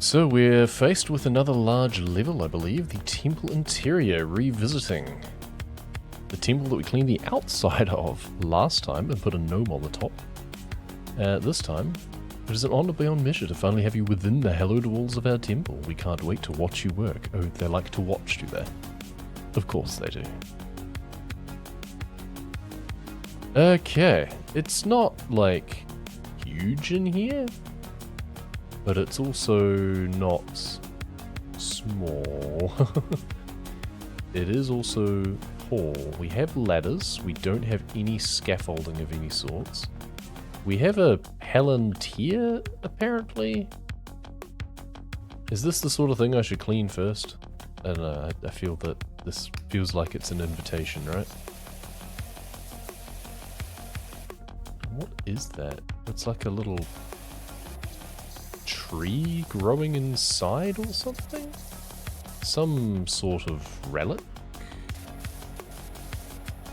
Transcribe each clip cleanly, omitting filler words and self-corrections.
So we're faced with another large level, I believe, the temple interior, revisiting the temple that we cleaned the outside of last time and put a gnome on the top. This time, it is an honor beyond measure to finally have you within the hallowed walls of our temple. We can't wait to watch you work. Oh, they like to watch, do they? Of course they do. Okay, it's not, like, huge in here, but it's also not small. It is also tall. We have ladders. We don't have any scaffolding of any sorts. We have a palantir, apparently. Is this the sort of thing I should clean first? I don't know, I feel that this feels like it's an invitation, right? What is that? It's like a little tree growing inside or something? Some sort of relic?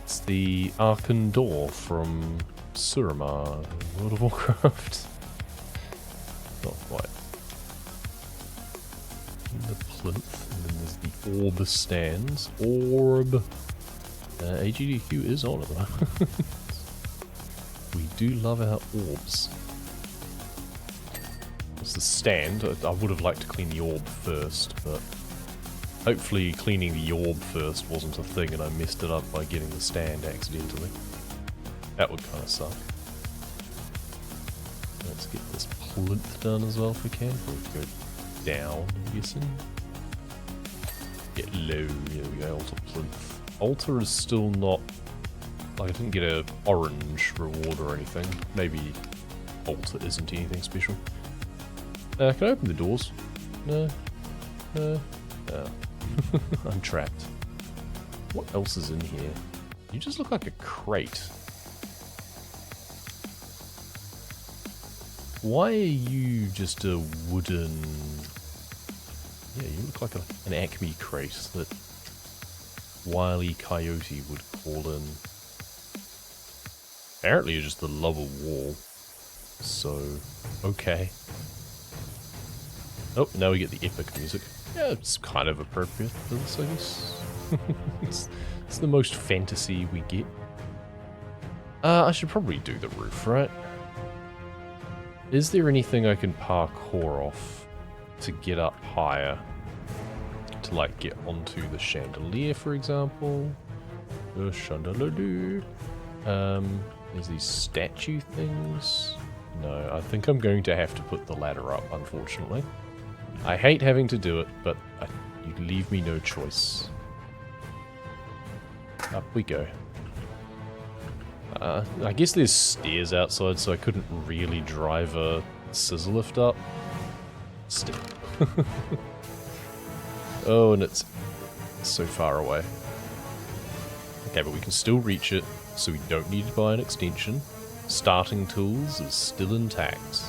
It's the Arkan door from Suramar in World of Warcraft. Not quite. And the plinth, and then there's the orb stands. Orb. AGDQ is on at the moment. We do love our orbs. It's the stand. I would have liked to clean the orb first, but hopefully cleaning the orb first wasn't a thing and I messed it up by getting the stand accidentally. That would kind of suck. Let's get this plinth done as well if we can. We'll go down, I'm guessing. Get low. There we go. Altar plinth. Altar is still not... Like, I didn't get an orange reward or anything. Maybe altar isn't anything special. Can I open the doors? No. No. I'm trapped. What else is in here? You just look like a crate. Why are you just a wooden... Yeah, you look like an Acme crate that Wile E. Coyote would call in. Apparently you're just the lower wall. So, okay. Oh, now we get the epic music. Yeah, it's kind of appropriate for this, I guess. it's the most fantasy we get. I should probably do the roof, right? Is there anything I can parkour off to get up higher? To, like, get onto the chandelier, for example? The chandelier. There's these statue things. No, I think I'm going to have to put the ladder up, unfortunately. I hate having to do it, but you leave me no choice. Up we go. I guess there's stairs outside, so I couldn't really drive a scissor lift up. Still. Oh, and it's so far away. Okay, but we can still reach it, so we don't need to buy an extension. Starting tools is still intact.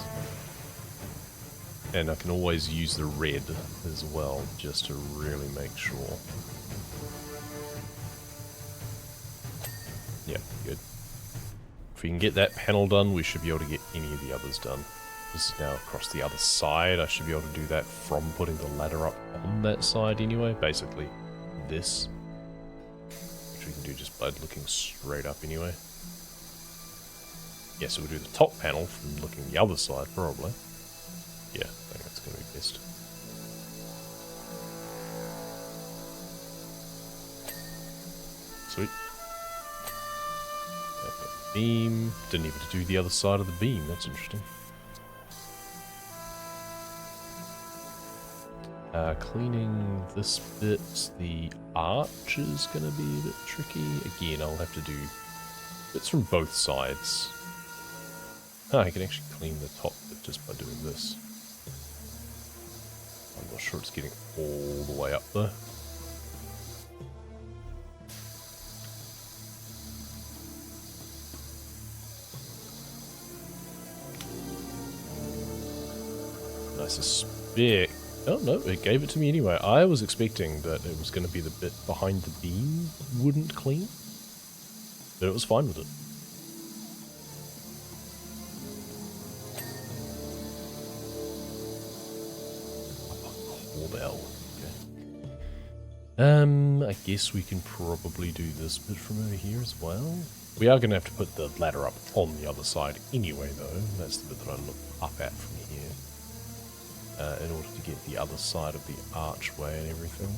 And I can always use the red as well, just to really make sure. Yeah, good. If we can get that panel done, we should be able to get any of the others done. This is now across the other side. I should be able to do that from putting the ladder up on that side anyway. Basically, this. Which we can do just by looking straight up anyway. Yeah, so we'll do the top panel from looking the other side, probably. Yeah, I think that's going to be best. Sweet. Okay, beam. Didn't even do the other side of the beam. That's interesting. Cleaning this bit. The arch is going to be a bit tricky. Again, I'll have to do bits from both sides. I can actually clean the top bit just by doing this. I'm not sure it's getting all the way up there. I suspect... Oh no, it gave it to me anyway. I was expecting that it was going to be the bit behind the beam wouldn't clean. But it was fine with it. corbell. I guess we can probably do this bit from over here as well. We are going to have to put the ladder up on the other side anyway, though. That's the bit that I look up at from here. In order to get the other side of the archway and everything.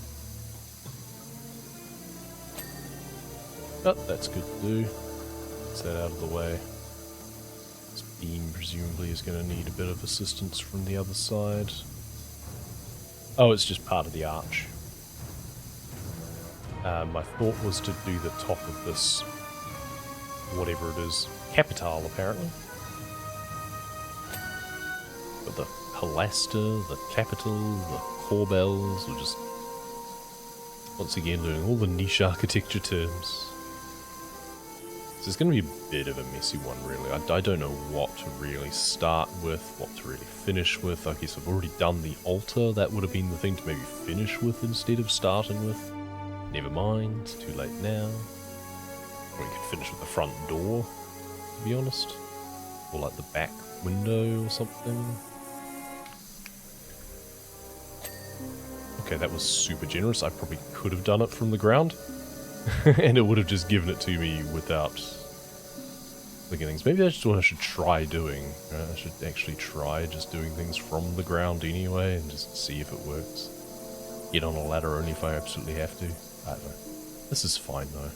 But that's good to do. Get that out of the way. This beam presumably is going to need a bit of assistance from the other side. Oh, it's just part of the arch. My thought was to do the top of this, whatever it is, capital apparently. But the pilaster, the capital, the corbels, are just once again learning all the niche architecture terms. So it's going to be a bit of a messy one, really. I don't know what to really start with, what to really finish with. I guess I've already done the altar. That would have been the thing to maybe finish with instead of starting with. Never mind, too late now. Or we could finish with the front door, to be honest. Or like the back window or something. Okay, that was super generous. I probably could have done it from the ground. And it would have just given it to me without looking at things. Maybe that's what I should try doing. Right? I should actually try just doing things from the ground anyway and just see if it works. Get on a ladder only if I absolutely have to. I don't know. This is fine though.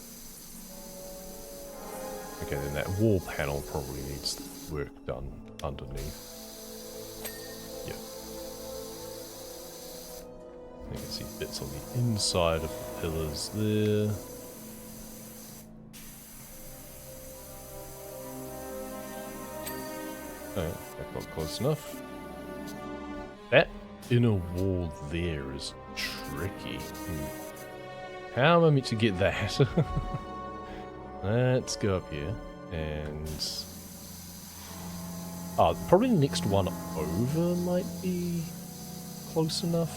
Okay, then that wall panel probably needs work done underneath. Yeah. You can see bits on the inside of the pillars there. Oh, that got close enough. That inner wall there is tricky. How am I meant to get that? Let's go up here and... Oh, probably the next one over might be close enough.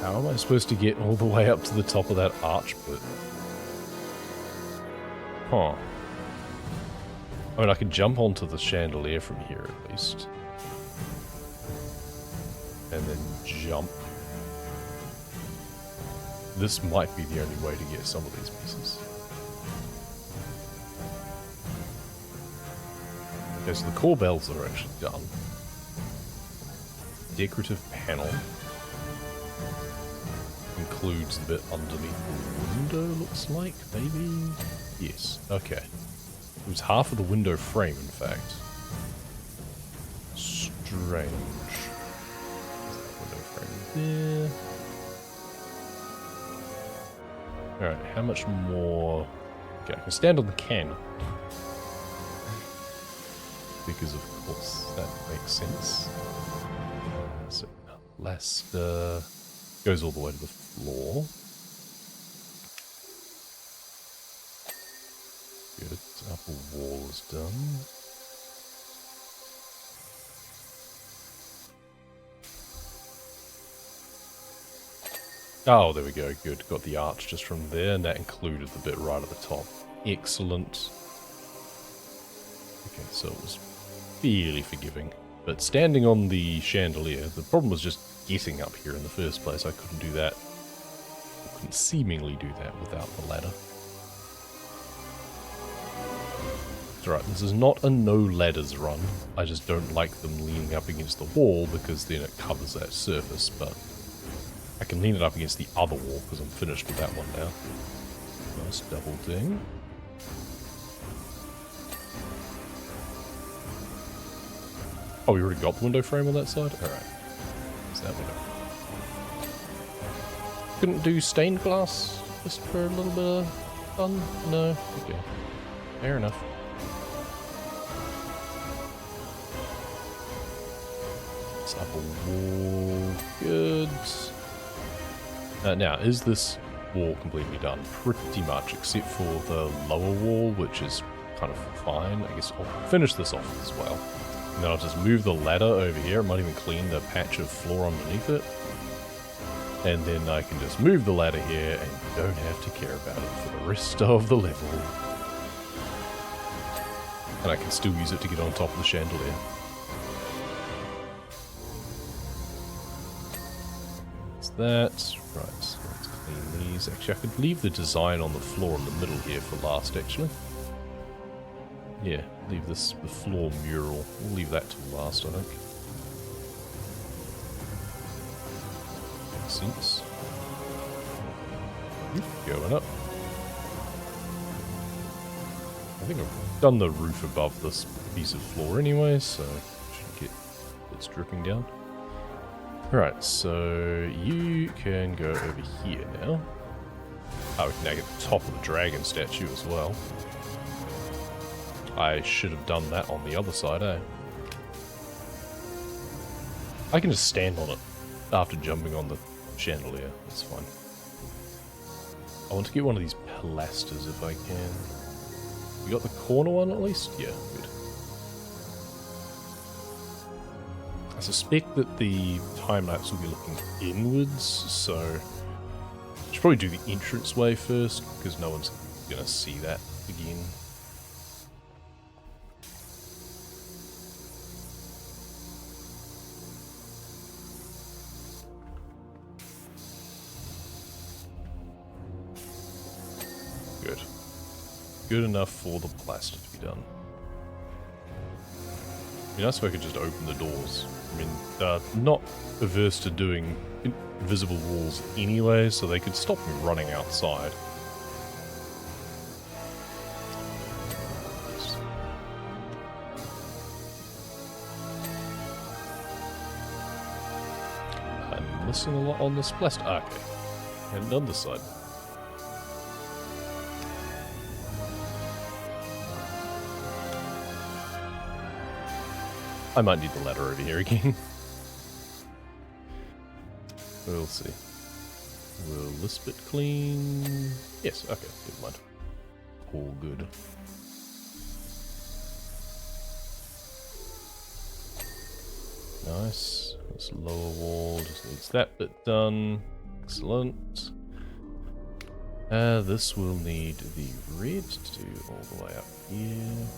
How am I supposed to get all the way up to the top of that arch bit? Huh. I mean, I can jump onto the chandelier from here at least. And then jump. This might be the only way to get some of these pieces. Okay, so the core bells are actually done. Decorative panel. Includes the bit underneath the window, looks like, maybe? Yes, okay. It was half of the window frame, in fact. Strange. Window frame there. Alright, how much more... Okay, I can stand on the cannon. Because, of course, that makes sense. So, last, goes all the way to the floor. Good, upper wall is done. Oh, there we go, good. Got the arch just from there, and that included the bit right at the top. Excellent. Okay, so it was fairly forgiving. But standing on the chandelier, the problem was just getting up here in the first place. I couldn't do that. I couldn't seemingly do that without the ladder. It's alright, this is not a no ladders run. I just don't like them leaning up against the wall because then it covers that surface, but I can lean it up against the other wall because I'm finished with that one now. Nice double ding. Oh, we already got the window frame on that side? Alright. What's that window? Couldn't do stained glass just for a little bit of fun? No? Okay. Fair enough. This upper wall. Good. Now, is this wall completely done? Pretty much, except for the lower wall, which is kind of fine. I guess I'll finish this off as well. And then I'll just move the ladder over here. I might even clean the patch of floor underneath it. And then I can just move the ladder here and don't have to care about it for the rest of the level. And I can still use it to get on top of the chandelier. That's that. Right, so let's clean these. Actually, I could leave the design on the floor in the middle here for last, actually. Yeah, leave the floor mural. We'll leave that till last, I think. Makes sense. Going up. I think I've done the roof above this piece of floor anyway, so should get it's dripping down. Alright, so you can go over here now. Oh, we can now get the top of the dragon statue as well. I should have done that on the other side, eh? I can just stand on it after jumping on the chandelier. That's fine. I want to get one of these pilasters if I can. You got the corner one at least? Yeah, good. I suspect that the time-lapse will be looking inwards, so I should probably do the entranceway first, because no one's going to see that again. Good. Good enough for the plaster to be done. It'd be nice if I could just open the doors. I mean, they're not averse to doing invisible walls anyway, so they could stop me running outside. Yes. I'm missing a lot on this plaster. Ah, okay. And on this side. I might need the ladder over here again. We'll see. Will this bit clean? Yes, okay, never mind. All good. Nice. This lower wall just needs that bit done. Excellent. This will need the red to do all the way up here.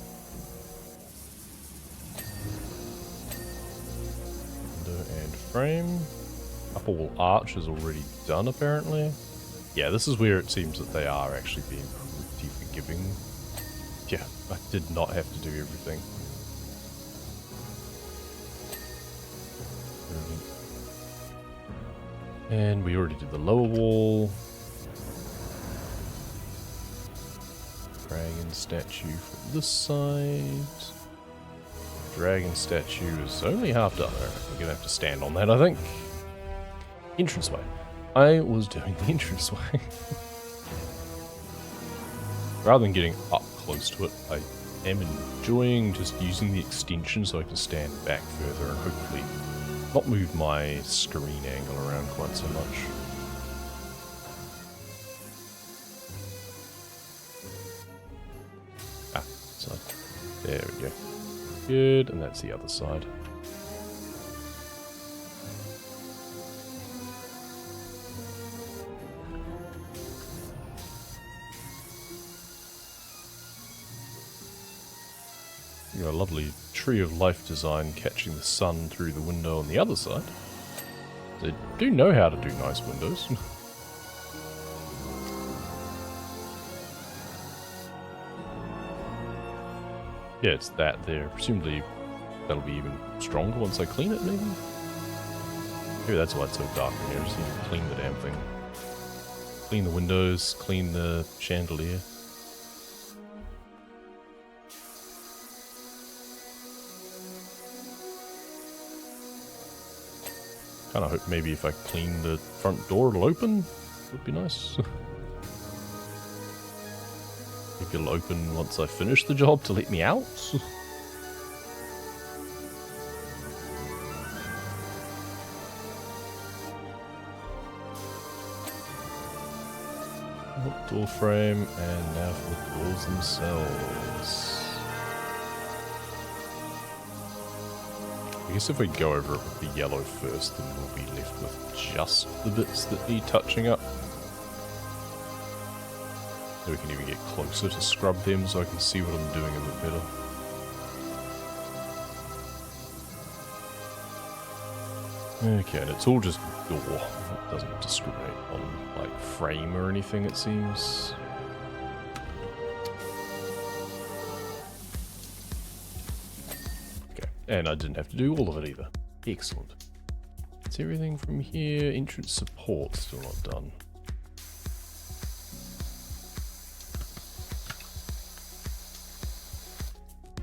And frame. Upper wall arch is already done, apparently. Yeah, this is where it seems that they are actually being pretty forgiving. Yeah, I did not have to do everything. And we already did the lower wall. Dragon statue from this side. Dragon statue is only half done. We're gonna have to stand on that, I think. Entranceway. I was doing the entranceway. Rather than getting up close to it, I am enjoying just using the extension so I can stand back further and hopefully not move my screen angle around quite so much. Ah, so there we go. Good, and that's the other side. You got a lovely tree of life design catching the sun through the window on the other side. They do know how to do nice windows. Yeah, it's that there. Presumably that'll be even stronger once I clean it, maybe? Maybe that's why it's so dark in here. I just need to clean the damn thing. Clean the windows, clean the chandelier. Kinda hope maybe if I clean the front door it'll open. Would be nice. Maybe it'll open once I finish the job to let me out. Door frame, and now for the doors themselves. I guess if we go over it with the yellow first, then we'll be left with just the bits that need touching up. So we can even get closer to scrub them so I can see what I'm doing a bit better. Okay, and it's all just door. It doesn't discriminate on, like, frame or anything, it seems. Okay, and I didn't have to do all of it either. Excellent. It's everything from here. Entrance support still not done.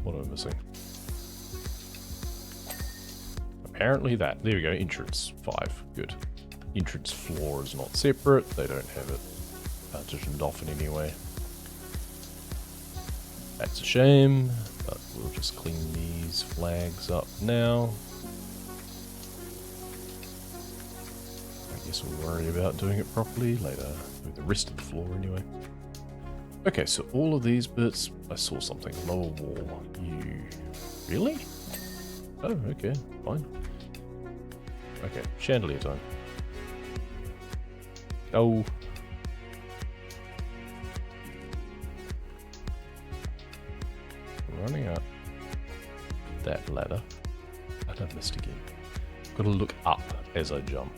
What am I missing? Apparently that. There we go. Entrance 5. Good. Entrance floor is not separate. They don't have it partitioned off in any way. That's a shame, but we'll just clean these flags up now. I guess we'll worry about doing it properly later, with the rest of the floor anyway. Okay, so all of these bits, I saw something. Lower wall. You... Really? Oh, okay, fine. Okay, chandelier time. Oh. Running up that ladder. And I missed again. Gotta look up as I jump.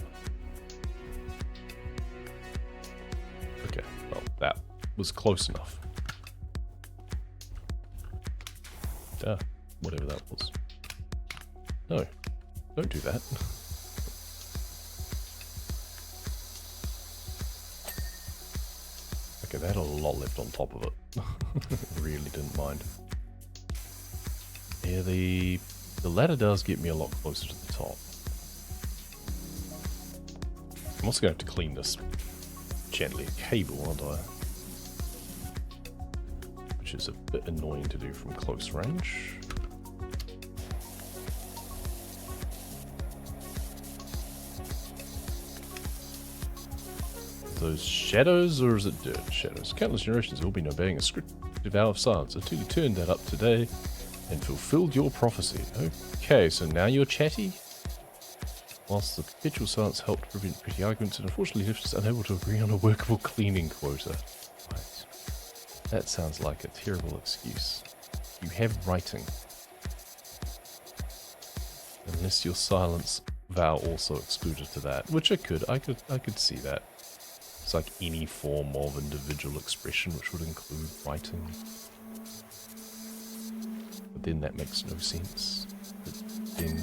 Okay, well, that was close enough. Whatever that was. No, don't do that. Okay, that had a lot left on top of it. Really didn't mind. Yeah, the ladder does get me a lot closer to the top. I'm also going to have to clean this chandelier cable, aren't I? Which is a bit annoying to do from close range. Those shadows, or is it dirt shadows? Countless generations have all been obeying a strict vow of silence until you turned that up today and fulfilled your prophecy. Okay, so now you're chatty? Whilst the perpetual silence helped prevent petty arguments, and unfortunately Lift is unable to agree on a workable cleaning quota. Right. That sounds like a terrible excuse. You have writing. Unless your silence vow also excluded to that, which I could see that. It's like any form of individual expression which would include writing. But then that makes no sense. But then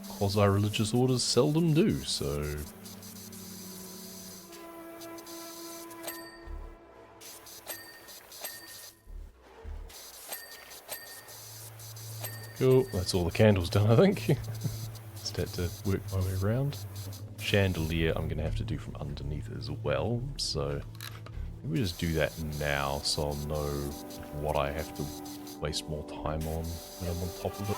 quasi-religious orders seldom do, so... Cool, that's all the candles done, I think. Just had to work my way around. Chandelier I'm going to have to do from underneath as well, so maybe just do that now so I'll know what I have to waste more time on when I'm on top of it.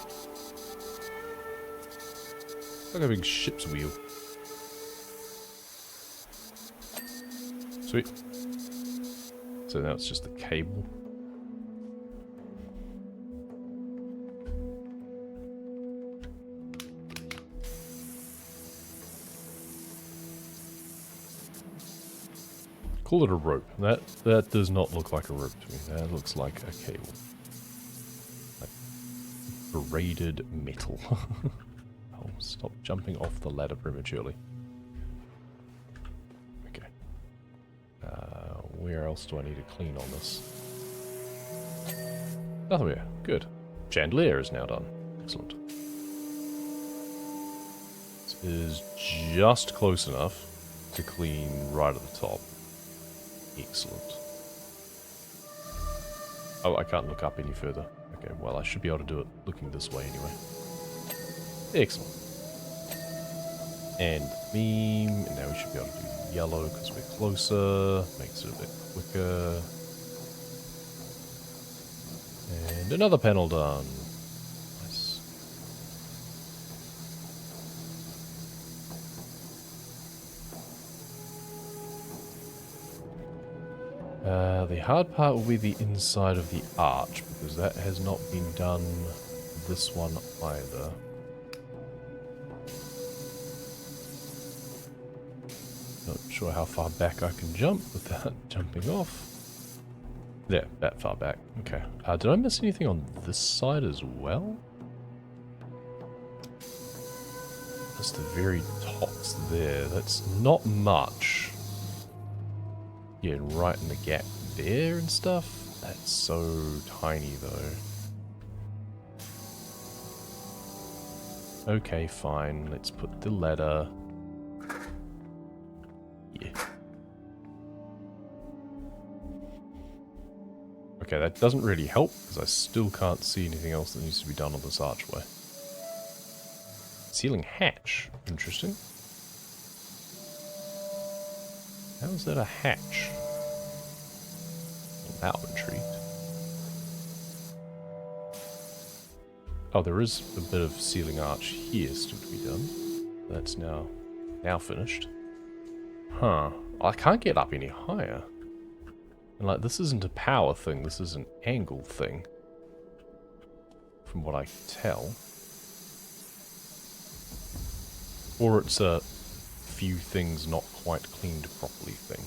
It's like a big ship's wheel. Sweet. So now it's just the cable. Call it a rope. That does not look like a rope to me. That looks like a cable. Like braided metal. Oh, stop jumping off the ladder prematurely. Okay. Where else do I need to clean on this? Nothing. Good. Chandelier is now done. Excellent. This is just close enough to clean right at the top. Excellent. Oh, I can't look up any further. Okay, well, I should be able to do it looking this way anyway. Excellent. And beam, and now we should be able to do yellow because we're closer. Makes it a bit quicker. And another panel done. Nice. The hard part will be the inside of the arch, because that has not been done this one either. Not sure how far back I can jump without jumping off. Yeah, that far back. Okay. Did I miss anything on this side as well? Just the very tops there. That's not much. Yeah, right in the gap there and stuff. That's so tiny though. Okay, fine. Let's put the ladder. Yeah. Okay, that doesn't really help because I still can't see anything else that needs to be done on this archway. Ceiling hatch. Interesting. How is that a hatch? Now I'm intrigued. Oh, there is a bit of ceiling arch here still to be done. That's now finished. Huh. I can't get up any higher. And like, this isn't a power thing, this is an angle thing. From what I can tell. Or it's a few things not quite cleaned properly thing.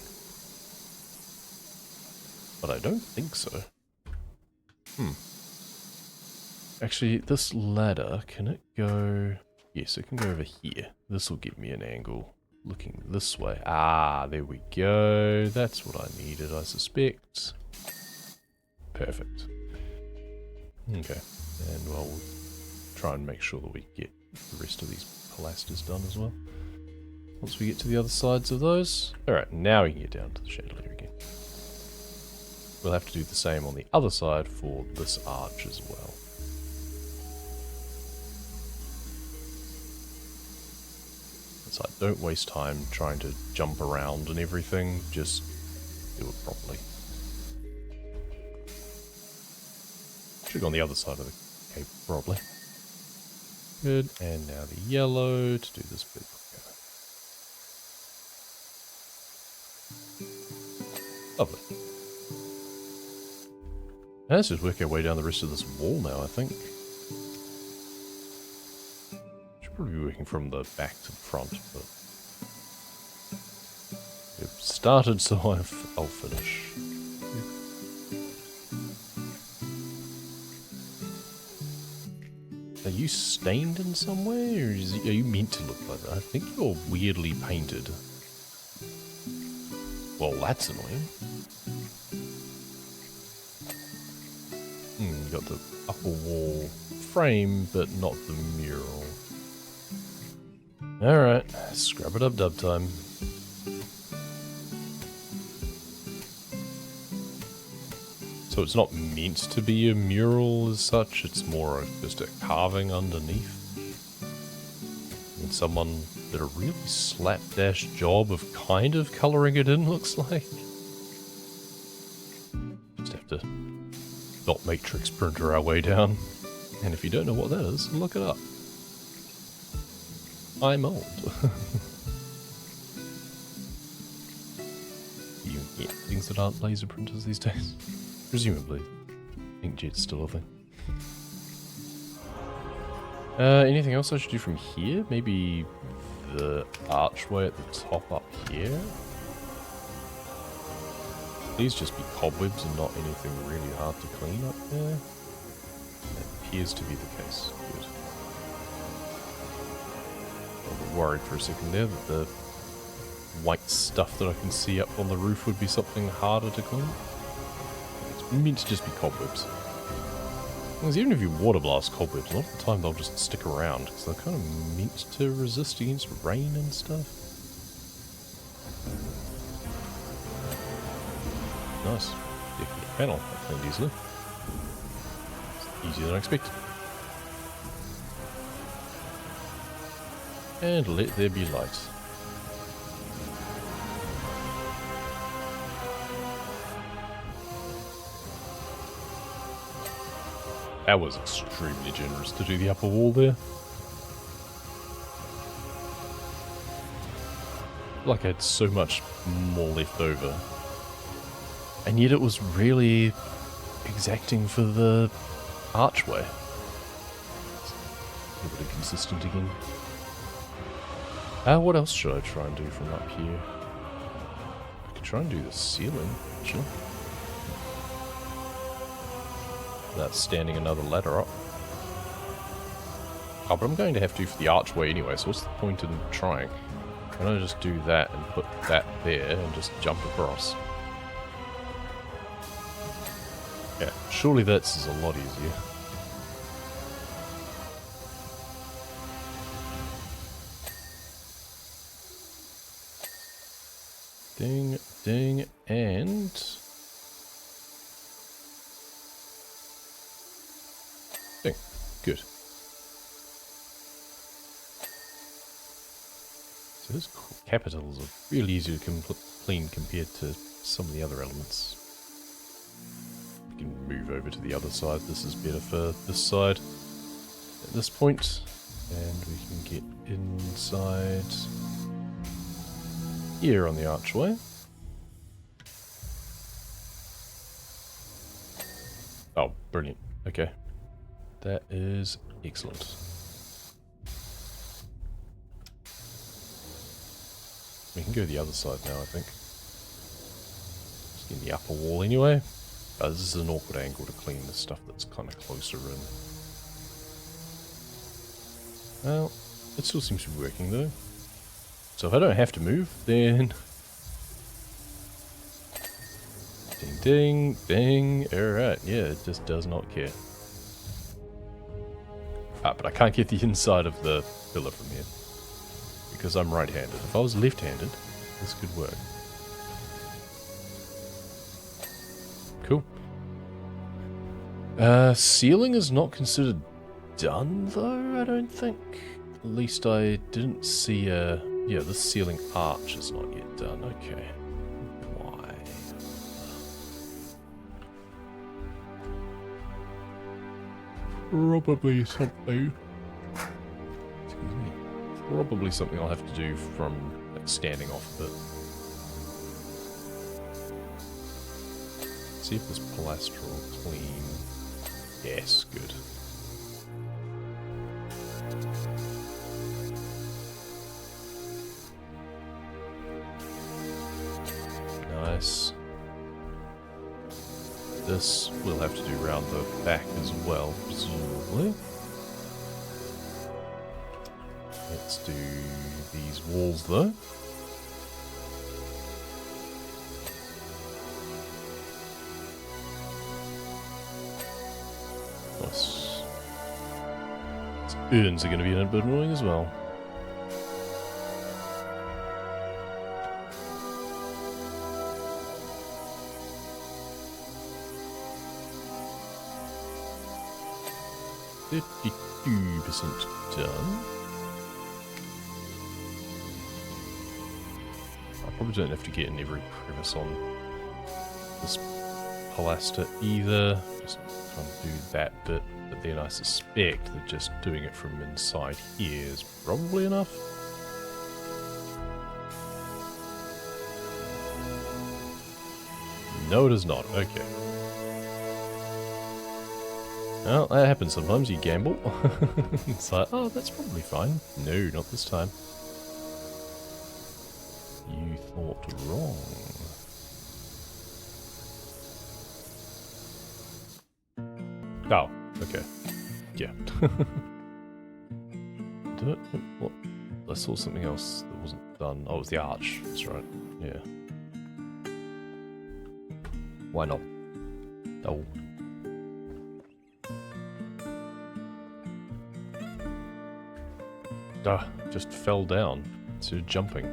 But I don't think so. Actually, this ladder, can it go... Yes, it can go over here. This will give me an angle looking this way. Ah, there we go. That's what I needed, I suspect. Perfect. Okay. And well, we'll try and make sure that we get the rest of these pilasters done as well. Once we get to the other sides of those. Alright, now we can get down to the chandelier again. We'll have to do the same on the other side for this arch as well. So don't waste time trying to jump around and everything, just do it properly. Should go on the other side of the cape, probably. Good, and now the yellow to do this bit. Lovely. Now let's just work our way down the rest of this wall now, I think. Should probably be working from the back to the front, but... We've started, so I'll finish. Are you stained in some way, or are you meant to look like that? I think you're weirdly painted. Well, that's annoying. You got the upper wall frame, but not the mural. Alright, scrub it up dub time. So it's not meant to be a mural as such, it's more of just a carving underneath. And someone did a really slapdash job of kind of colouring it in, looks like. Just have to dot matrix printer our way down. And if you don't know what that is, look it up. I'm old. You get things that aren't laser printers these days. Presumably. Inkjet's still a thing. Anything else I should do from here? Maybe the archway at the top up here? These just be cobwebs and not anything really hard to clean up there. That appears to be the case. Good. I was worried for a second there that the white stuff that I can see up on the roof would be something harder to clean. It's meant to just be cobwebs. Because even if you water blast cobwebs, a lot of the time they'll just stick around, because they're kind of meant to resist against rain and stuff. Nice. Decorative panel. I cleaned easily. It's easier than I expected. And let there be light. That was extremely generous to do the upper wall there. Like I had so much more left over. And yet it was really exacting for the archway. A bit inconsistent again. What else should I try and do from up here? I could try and do the ceiling, actually. Without standing another ladder up. Oh, but I'm going to have to for the archway anyway, so what's the point in trying? Why don't I just do that and put that there and just jump across? Yeah, surely this is a lot easier. Ding, ding, and... ding. Good. So those capitals are really easy to clean compared to some of the other elements. We can move over to the other side. This is better for this side at this point. And we can get inside here on the archway. Oh, brilliant. Okay. That is excellent. We can go the other side now, I think. Just get the upper wall anyway. This is an awkward angle to clean the stuff that's kind of closer in. Well, it still seems to be working though. So if I don't have to move, then... ding, ding, ding. Alright, yeah, it just does not care. Ah, but I can't get the inside of the pillar from here. Because I'm right-handed. If I was left-handed, this could work. Cool. Ceiling is not considered done, though, I don't think. At least I didn't see a... yeah, this ceiling arch is not yet done. Okay. Why? Probably something. Excuse me. Probably something I'll have to do from like, standing off a bit. See if this pilastral clean. Yes, good. Nice. This we'll have to do round the back as well, presumably. Let's do these walls though. Nice. These urns are going to be a bit annoying as well. %2 done. I probably don't have to get in every crevice on this pilaster either. Just trying to do that bit, but then I suspect that just doing it from inside here is probably enough. No, it is not. Okay. Well, that happens sometimes. You gamble. It's like, oh, that's probably fine. No, not this time. You thought wrong. Oh, okay. Yeah. What? I saw something else that wasn't done. Oh, it was the arch. That's right. Yeah. Why not? Oh. Ah, just fell down. So jumping.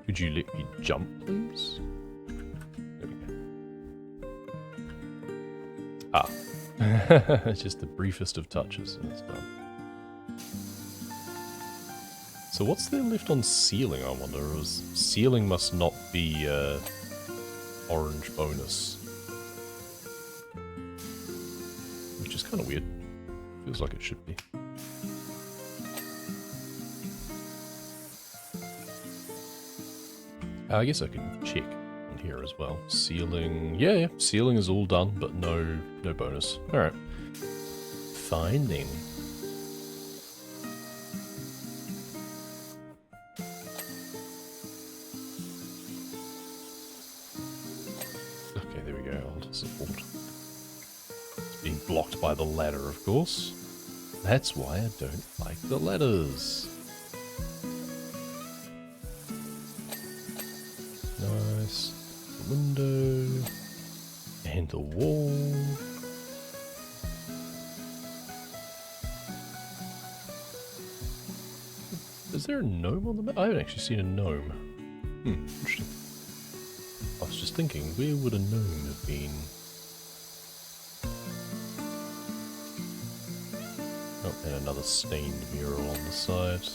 Could you let me jump, please? There we go. Ah. It's just the briefest of touches and it's done. So what's there left on ceiling, I wonder? Ceiling must not be orange bonus. Which is kind of weird. Feels like it should be. I guess I can check on here as well. Ceiling, yeah, ceiling is all done, but no bonus. All right, fine then. Okay, there we go. Hold support. It's being blocked by the ladder, of course. That's why I don't like the letters. Nice. The window. And the wall. Is there a gnome on the map? I haven't actually seen a gnome. Interesting. I was just thinking, where would a gnome have been? Oh, and another stained mural on the side.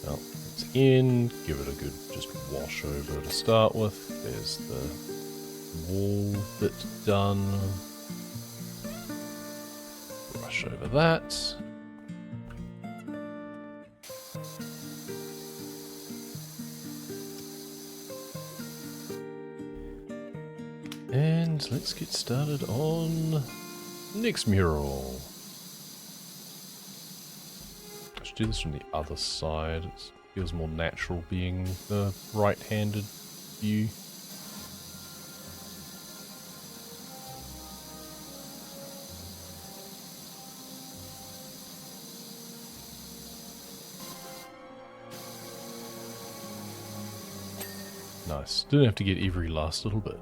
Well, it's in. Give it a good just wash over to start with. There's the wall bit done. Brush over that. And let's get started on next mural. I should do this from the other side. It feels more natural being the right-handed view. Nice. Didn't have to get every last little bit.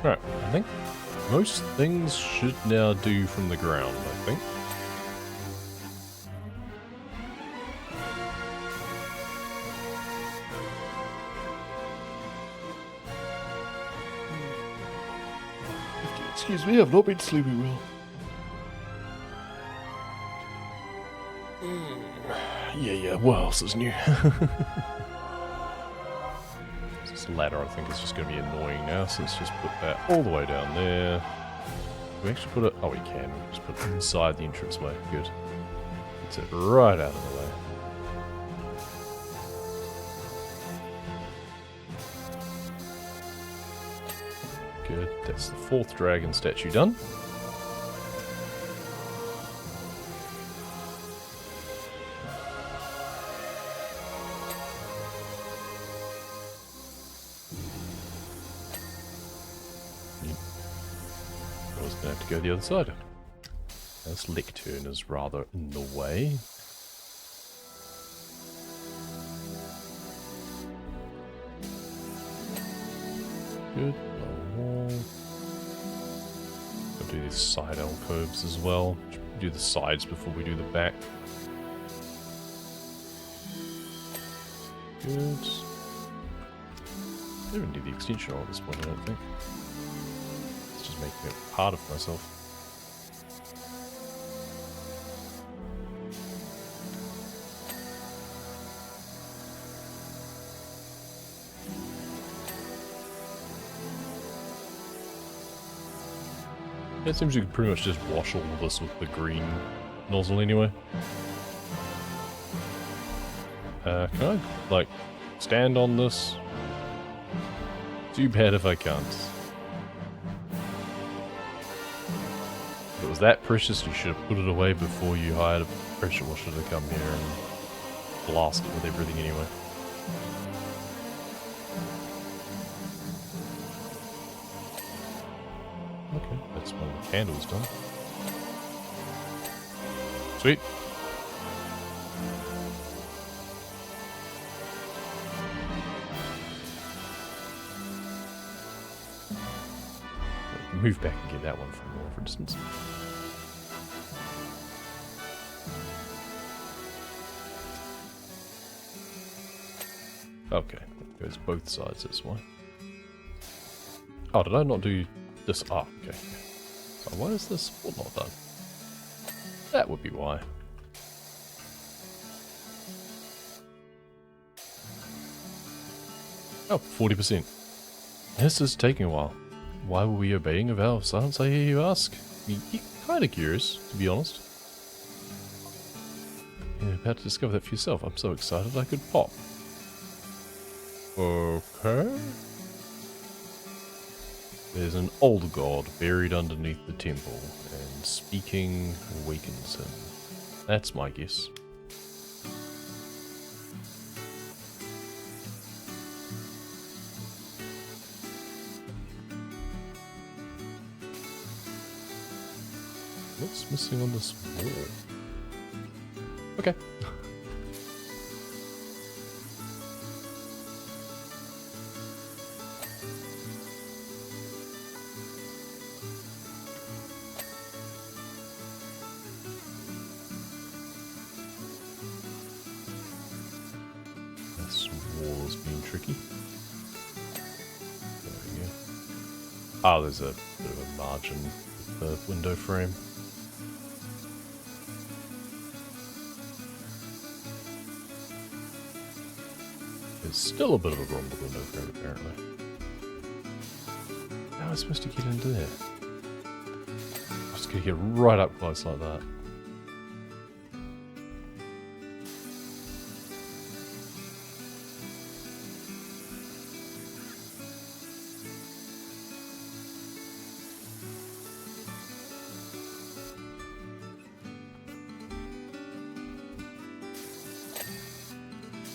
Right, I think most things should now do from the ground, I think. Excuse me, I've not been sleeping well. Yeah, what else is new? This ladder, I think, is just going to be annoying now, so let's just put that all the way down there. Can we actually put it? Oh, we can. We'll just put it inside the entranceway. Good. Gets it right out of the way. Good. That's the 4th dragon statue done. To go the other side. This lectern is rather in the way. Good. Wall. I'll do these side alcoves as well. Do the sides before we do the back. Good. I don't even need the extension on at this point, I don't think. Making it hard for myself. It seems you can pretty much just wash all of this with the green nozzle anyway. Can I, like, stand on this? Too bad if I can't. If it was that precious, you should have put it away before you hired a pressure washer to come here and blast it with everything anyway. Okay, that's one of the candles done. Sweet. Move back and get that one from more, for instance. Okay, that goes both sides this way. Oh, did I not do this? Ah, okay. So why is this not done? That would be why. Oh, 40%. This is taking a while. Why were we obeying a vow of silence, I hear you ask? You're kind of curious, to be honest. You're about to discover that for yourself. I'm so excited I could pop. Okay. There's an old god buried underneath the temple, and speaking awakens him. That's my guess. What's missing on this wall? Okay. This wall has been tricky. There we go. Oh, there's a bit of a margin with the window frame. There's still a bit of a problem with the window frame, apparently. How am I supposed to get into there? I'm just gonna get right up close like that.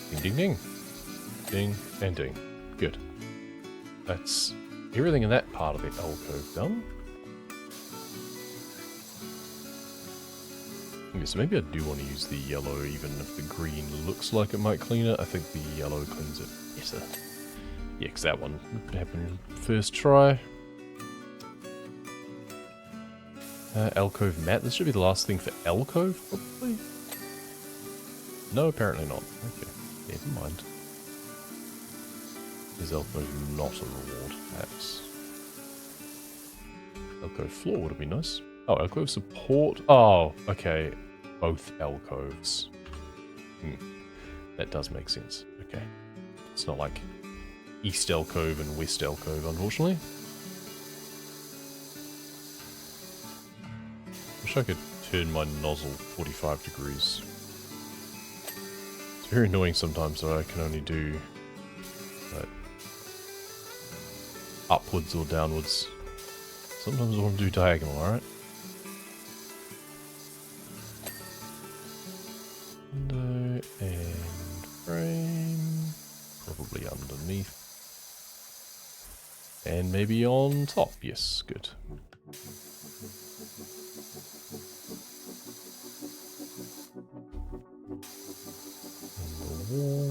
Ding ding ding. Ding and ding. Good. That's everything in that part of the alcove done. Okay, so maybe I do want to use the yellow even if the green looks like it might clean it. I think the yellow cleans it better. Yeah, because that one happened first try. Alcove mat. This should be the last thing for alcove, probably? No, apparently not. Okay, never mind. Is alcove not a reward, perhaps? Alcove floor would have been nice. Oh, alcove support. Oh, okay. Both alcoves. That does make sense. Okay. It's not like East alcove and West alcove, unfortunately. Wish I could turn my nozzle 45 degrees. It's very annoying sometimes that I can only do upwards or downwards. Sometimes I want to do diagonal, alright? Window and frame. Probably underneath. And maybe on top. Yes, good. And the wall.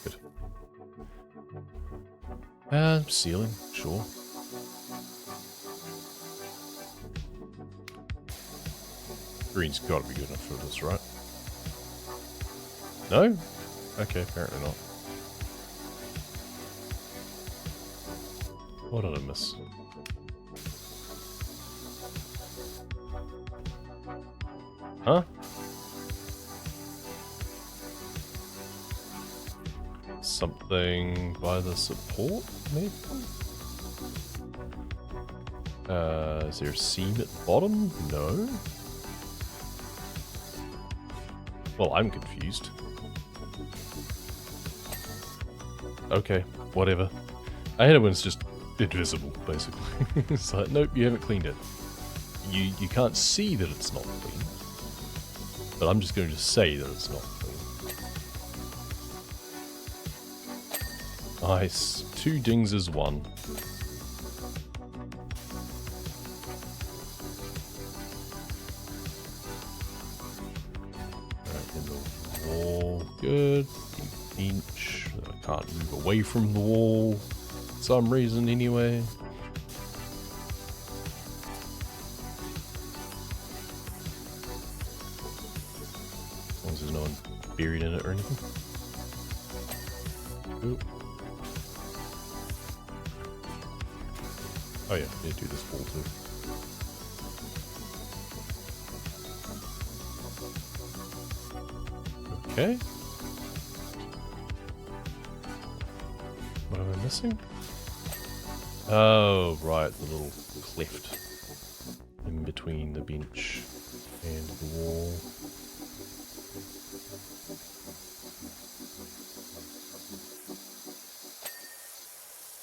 Good. Ceiling, sure. Green's got to be good enough for this, right? No? Okay, apparently not. What did I miss? Huh? Something by the support, maybe? Is there a seam at the bottom? No? Well, I'm confused. Okay, whatever. I hate it when it's just invisible, basically. It's like, nope, you haven't cleaned it. You can't see that it's not clean. But I'm just going to say that it's not clean. Nice. 2 dings is 1. Alright, in the wall. Good. Deep inch. I can't move away from the wall. For some reason, anyway. As long as there's no one buried in it or anything. Ooh. Oh yeah, need to do this wall too. Okay. What am I missing? Oh, right, the little cleft in between the bench and the wall.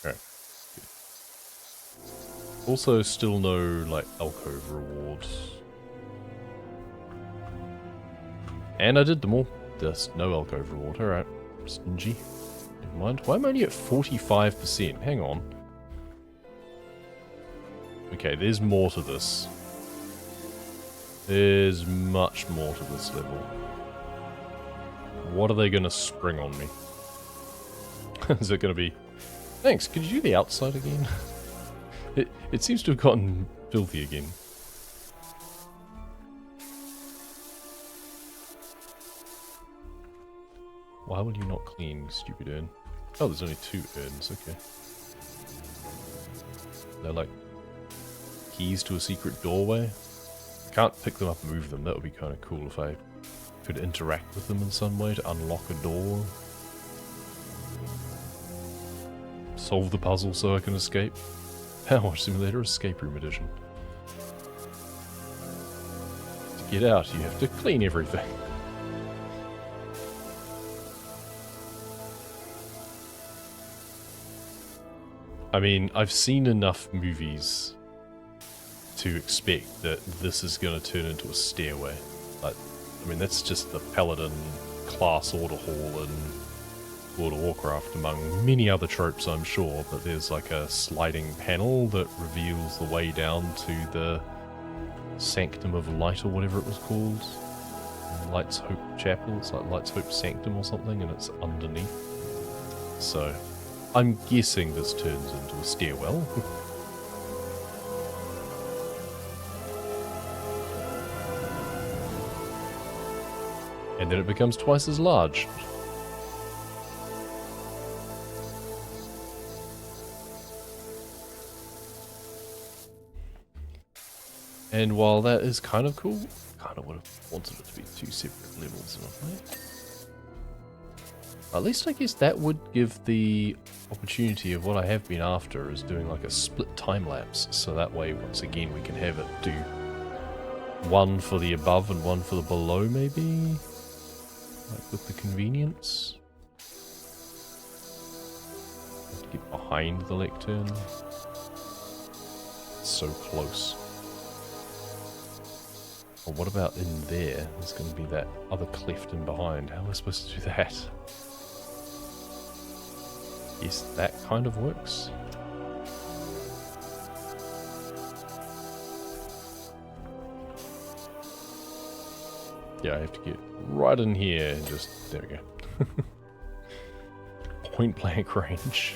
Alright. Also, still no, like, alcove reward. And I did them all. Just no alcove reward. Alright. Stingy. Never mind. Why am I only at 45%? Hang on. Okay, there's more to this. There's much more to this level. What are they going to spring on me? Is it going to be... Thanks, could you do the outside again? It seems to have gotten filthy again. Why will you not clean, stupid urn? Oh, there's only 2 urns, okay. They're like keys to a secret doorway. Can't pick them up and move them. That would be kind of cool if I could interact with them in some way to unlock a door. Solve the puzzle so I can escape. Power Simulator Escape Room Edition. To get out, you have to clean everything. I mean, I've seen enough movies to expect that this is going to turn into a stairway. Like, I mean, that's just the Paladin class order hall in World of Warcraft, among many other tropes, I'm sure, but there's like a sliding panel that reveals the way down to the Sanctum of Light, or whatever it was called. Light's Hope Chapel, it's like Light's Hope Sanctum or something, and it's underneath. So, I'm guessing this turns into a stairwell. And then it becomes twice as large. And while that is kind of cool, kind of would have wanted it to be 2 separate levels in a way. At least I guess that would give the opportunity of what I have been after, is doing like a split time lapse, so that way once again we can have it do one for the above and one for the below, maybe, like with the convenience. Have to get behind the lectern. It's so close. Or what about in there? There's going to be that other cleft in behind. How am I supposed to do that? Yes, that kind of works. Yeah, I have to get right in here and just... There we go. Point blank range.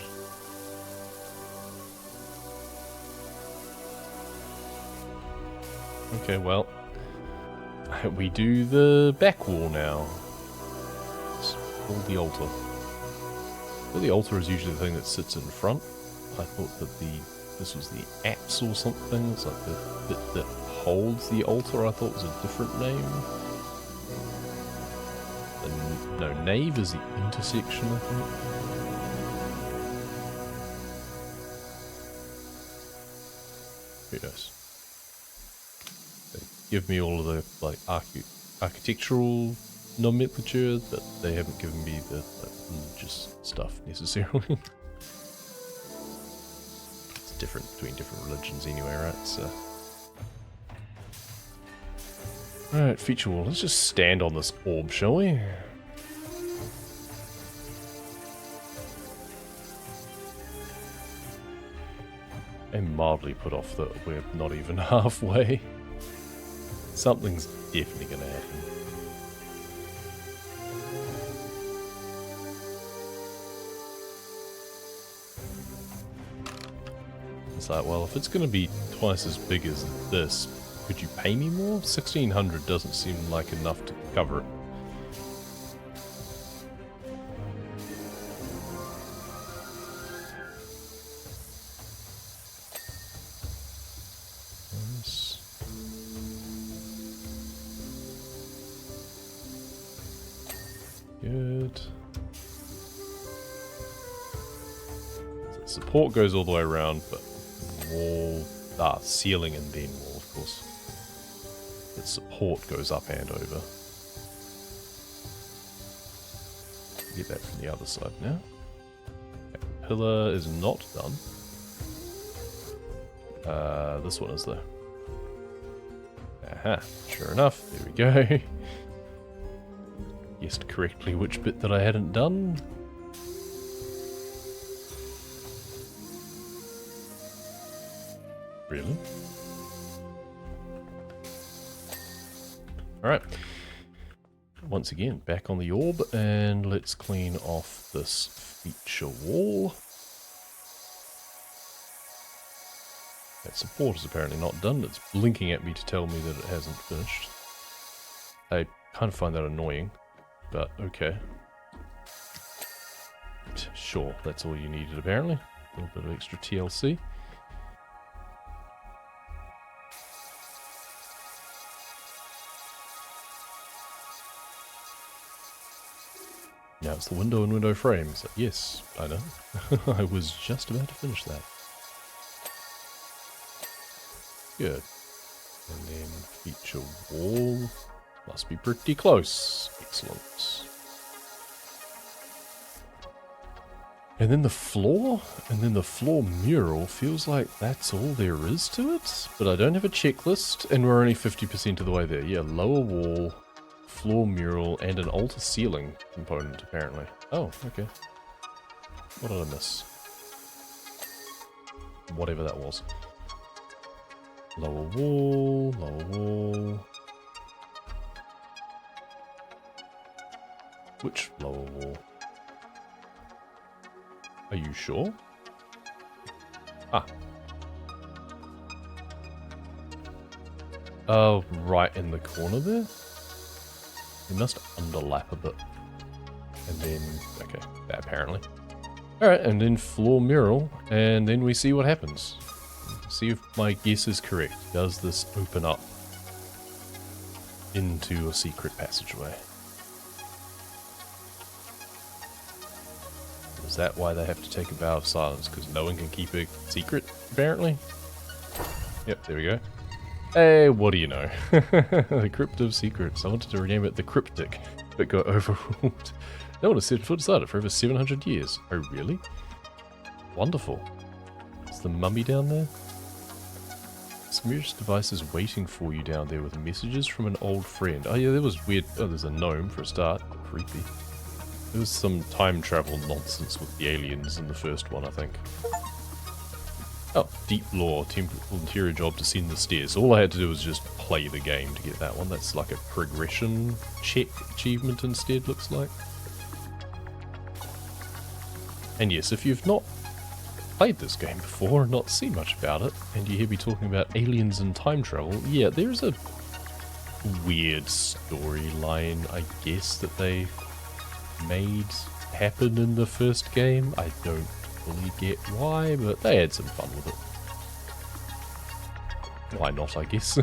Okay, well... We do the back wall now. It's called the altar. Well, the altar is usually the thing that sits in front. I thought that this was the apse or something. It's like the bit that holds the altar. I thought was a different name. And no, nave is the intersection, I think. Who knows? Give me all of the like architectural nomenclature, but they haven't given me the religious stuff necessarily. It's different between different religions anyway, right? So, alright, feature wall. Let's just stand on this orb, shall we? I'm mildly put off that we're not even halfway. Something's definitely going to happen. It's like, well, if it's going to be twice as big as this, could you pay me more? 1,600 doesn't seem like enough to cover it. Good. So support goes all the way around, but wall, ceiling and then wall, of course. But support goes up and over. Get that from the other side now. Okay, pillar is not done. This one is though. Aha, sure enough, there we go. Guessed correctly which bit that I hadn't done. Really? Alright. Once again, back on the orb, and let's clean off this feature wall. That support is apparently not done. It's blinking at me to tell me that it hasn't finished. I kind of find that annoying, but okay. Sure, that's all you needed apparently. A little bit of extra TLC. Now it's the window and window frames. Yes, I know. I was just about to finish that. Good. And then feature wall. Must be pretty close. Excellent. And then the floor? And then the floor mural feels like that's all there is to it. But I don't have a checklist, and we're only 50% of the way there. Yeah, lower wall, floor mural, and an altar ceiling component, apparently. Oh, okay. What did I miss? Whatever that was. Lower wall, lower wall. Which lower wall? Are you sure? Ah. Oh, right in the corner there? You must underlap a bit. And then, okay, that apparently. Alright, and then floor mural, and then we see what happens. See if my guess is correct. Does this open up into a secret passageway? Is that why they have to take a vow of silence? Because no one can keep a secret, apparently? Yep, there we go. Hey, what do you know? The Crypt of Secrets. I wanted to rename it the Cryptic, but got overruled. No one has set foot inside it for over 700 years. Oh, really? Wonderful. Is the mummy down there? Some mysterious device is waiting for you down there with messages from an old friend. Oh yeah, that was weird. Oh, there's a gnome for a start. Creepy. There was some time travel nonsense with the aliens in the first one, I think. Oh, deep lore, temporal interior job to send the stairs. All I had to do was just play the game to get that one. That's like a progression check achievement instead, looks like. And yes, if you've not played this game before and not seen much about it, and you hear me talking about aliens and time travel, yeah, there's a weird storyline, I guess, that they made happen in the first game. I don't fully get why, but they had some fun with it. Why not, I guess.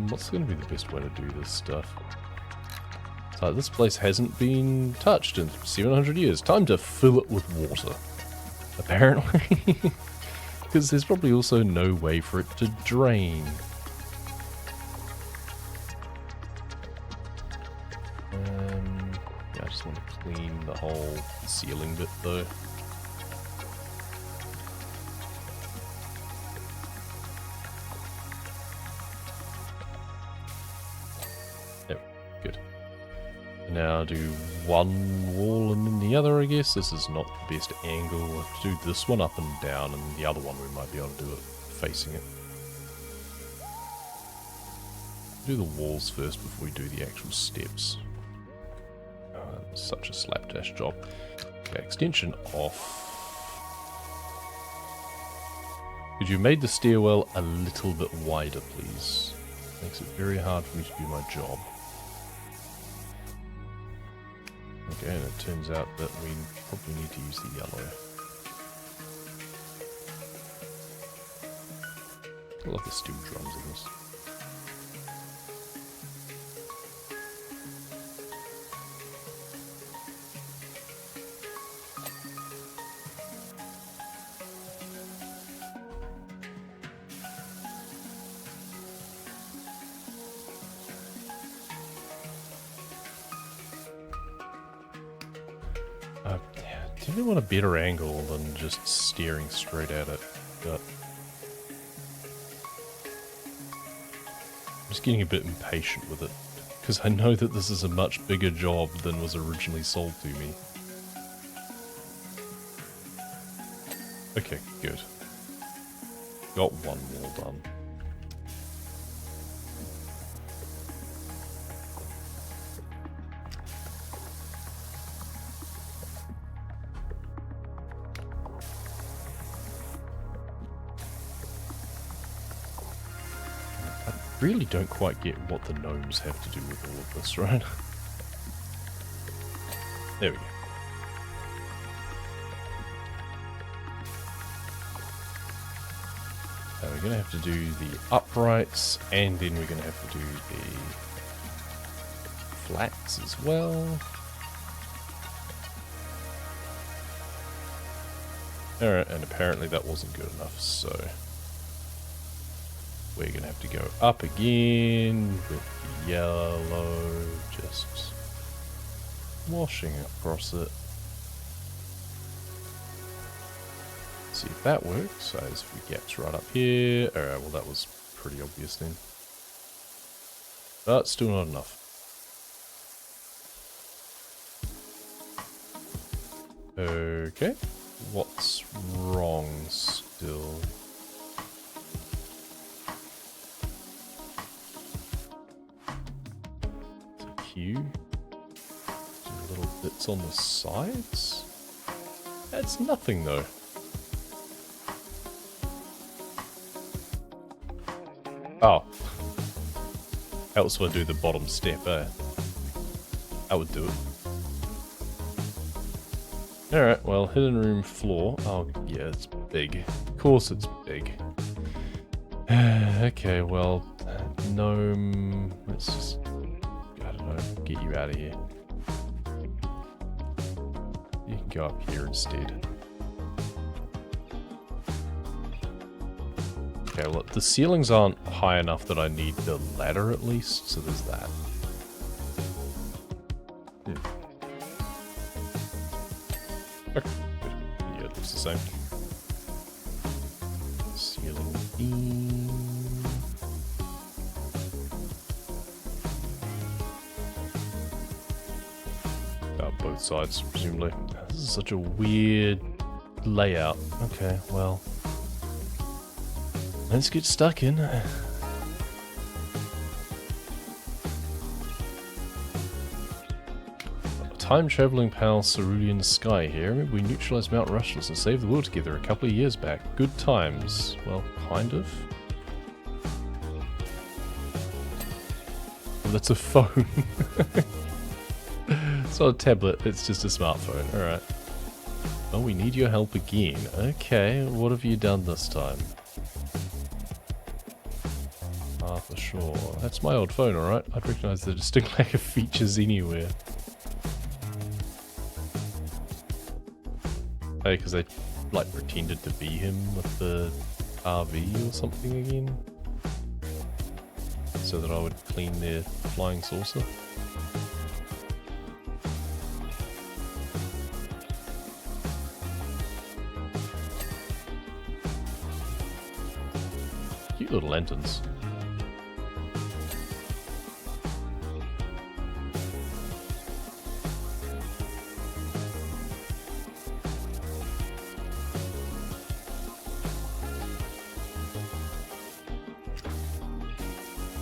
What's going to be the best way to do this stuff? So this place hasn't been touched in 700 years. Time to fill it with water, apparently. Because there's probably also no way for it to drain. Yeah, I just want to clean the whole ceiling bit though. Now do one wall and then the other, I guess. This is not the best angle. We'll have to do this one up and down, and the other one we might be able to do it facing it. Do the walls first before we do the actual steps. Such a slapdash job. Okay, extension off. Could you made the stairwell a little bit wider, please? Makes it very hard for me to do my job. Okay, and it turns out that we probably need to use the yellow. I love the steel drums in this. I want a better angle than just staring straight at it, but I'm just getting a bit impatient with it, because I know that this is a much bigger job than was originally sold to me. Okay, good. Got one wall done. I really don't quite get what the gnomes have to do with all of this, right? There we go. We're going to have to do the uprights, and then we're going to have to do the flats as well. Alright, and apparently that wasn't good enough, so we're going to have to go up again with the yellow, just washing across it. See if that works. So there's a few gaps right up here. Alright, well that was pretty obvious then. But still not enough. Okay. What's wrong still? It's a queue. Some little bits on the sides. That's nothing though. Oh. Else would do the bottom step, eh? I would do it. Alright, well, hidden room floor. Oh, yeah, it's big. Of course it's big. Okay, well, gnome... Let's just... I don't know, get you out of here. You can go up here instead. Okay, well, the ceilings aren't high enough that I need the ladder at least, so there's that. Yeah. Okay, good. Yeah, it looks the same. Ceiling beam. Both sides, presumably. This is such a weird layout. Okay, well... Let's get stuck in. Time-traveling pal Cerulean Sky here. We neutralized Mount Rushless and saved the world together a couple of years back. Good times. Well, kind of. Oh, that's a phone. It's not a tablet, it's just a smartphone. Alright. Oh, we need your help again. Okay, what have you done this time? For sure. That's my old phone, alright? I'd recognise the distinct lack of features anywhere. Hey, because they, like, pretended to be him with the RV or something again? So that I would clean their flying saucer? Cute little lanterns.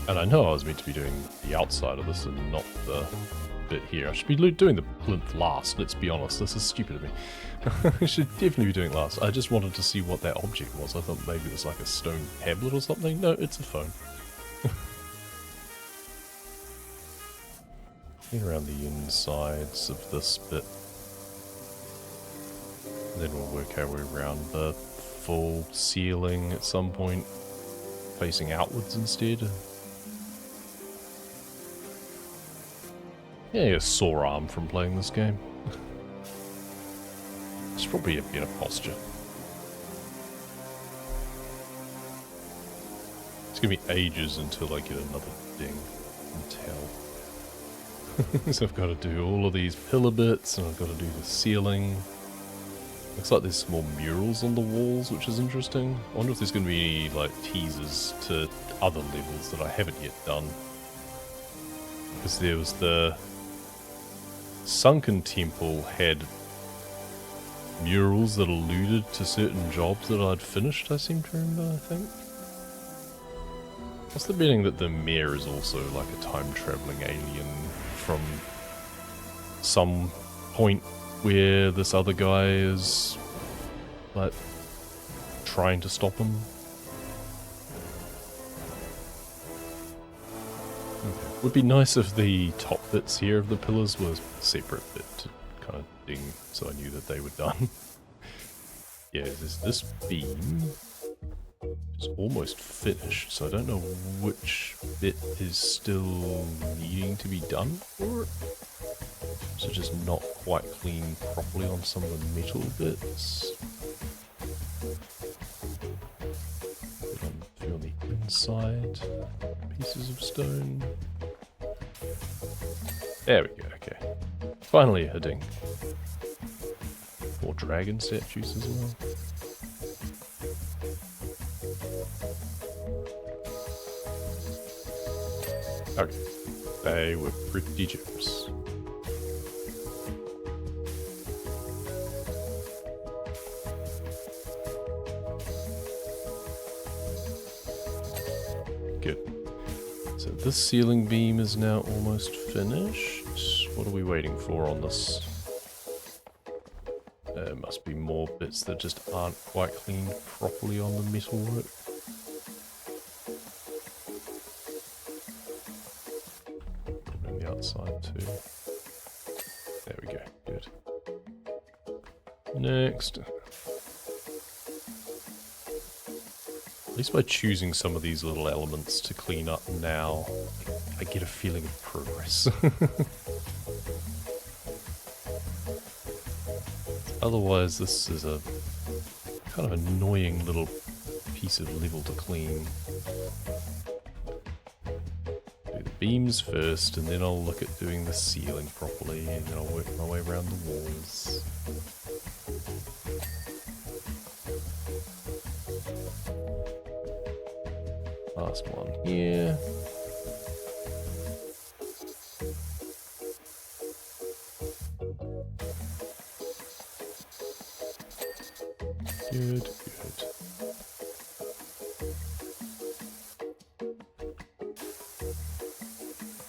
And I know I was meant to be doing the outside of this and not the bit here. I should be doing the plinth last, let's be honest. This is stupid of me. I should definitely be doing it last. I just wanted to see what that object was. I thought maybe it was like a stone tablet or something. No, it's a phone. Get around the insides of this bit. And then we'll work our way around the full ceiling at some point. Facing outwards instead. Yeah, a sore arm from playing this game. It's probably a better posture. It's gonna be ages until I get another ding and tell. So I've got to do all of these pillar bits, and I've got to do the ceiling. Looks like there's some more murals on the walls, which is interesting. I wonder if there's going to be any, like, teasers to other levels that I haven't yet done. Because there was the Sunken Temple had murals that alluded to certain jobs that I'd finished, I seem to remember, I think. What's the meaning that the mayor is also like a time-traveling alien from some point where this other guy is, like, trying to stop him? Okay. Would be nice if the top bits here of the pillars were a separate bit to kind of ding, so I knew that they were done. Yeah, there's this beam. It's almost finished, so I don't know which bit is still needing to be done for it. So just not quite clean properly on some of the metal bits. A few on the inside pieces of stone. There we go, okay. Finally a ding. More dragon statues as well. Okay, they were pretty generous. Good. So this ceiling beam is now almost finished. What are we waiting for on this? There must be more bits that just aren't quite cleaned properly on the metal rope. Outside too. There we go. Good. Next. At least by choosing some of these little elements to clean up now, I get a feeling of progress. Otherwise, this is a kind of annoying little piece of level to clean. Beams first, and then I'll look at doing the ceiling properly, and then I'll work my way around the walls. Last one here. Good, good.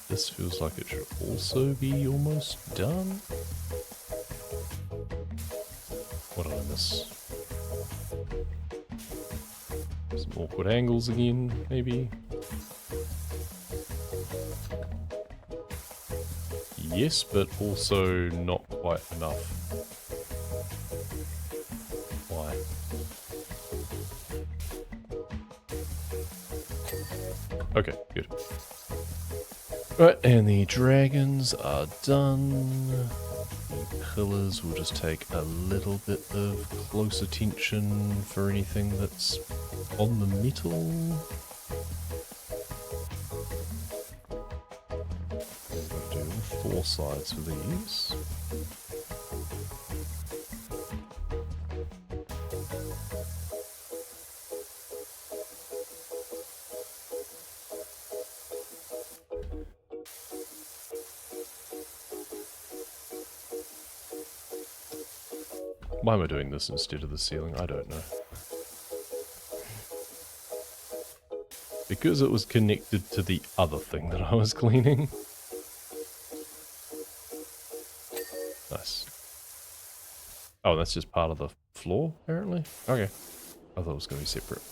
This feels like it should also be almost done. What did I miss? Some awkward angles again, maybe? Yes, but also not quite enough. Why? Okay, good. Right, and the dragons are done. The pillars will just take a little bit of close attention for anything that's on the metal. We're going to do all 4 sides for these. Why am I doing this instead of the ceiling? I don't know. Because it was connected to the other thing that I was cleaning. Nice. Oh, that's just part of the floor, apparently? Okay. I thought it was going to be separate.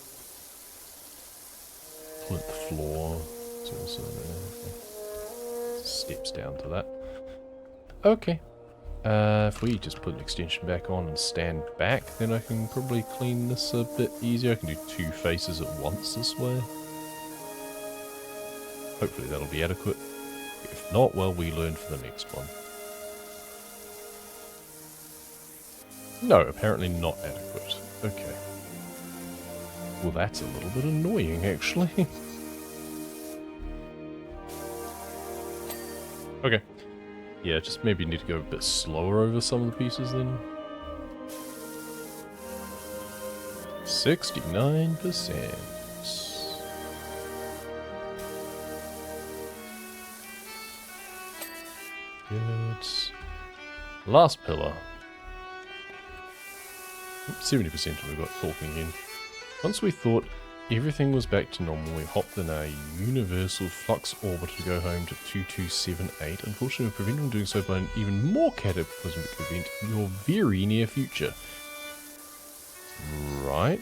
Plinth floor. It's also there. Steps down to that. Okay. If we just put an extension back on and stand back, then I can probably clean this a bit easier. I can do 2 faces at once this way. Hopefully that'll be adequate. If not, well, we learn for the next one. No, apparently not adequate. Okay. Well, that's a little bit annoying, actually. Okay. Yeah, just maybe need to go a bit slower over some of the pieces then. 69%. Good. Last pillar. 70% and we got talking again. Once we thought everything was back to normal, we hopped in a universal flux orbit to go home to 2278. Unfortunately, we're prevented from doing so by an even more cataclysmic event in your very near future. Right.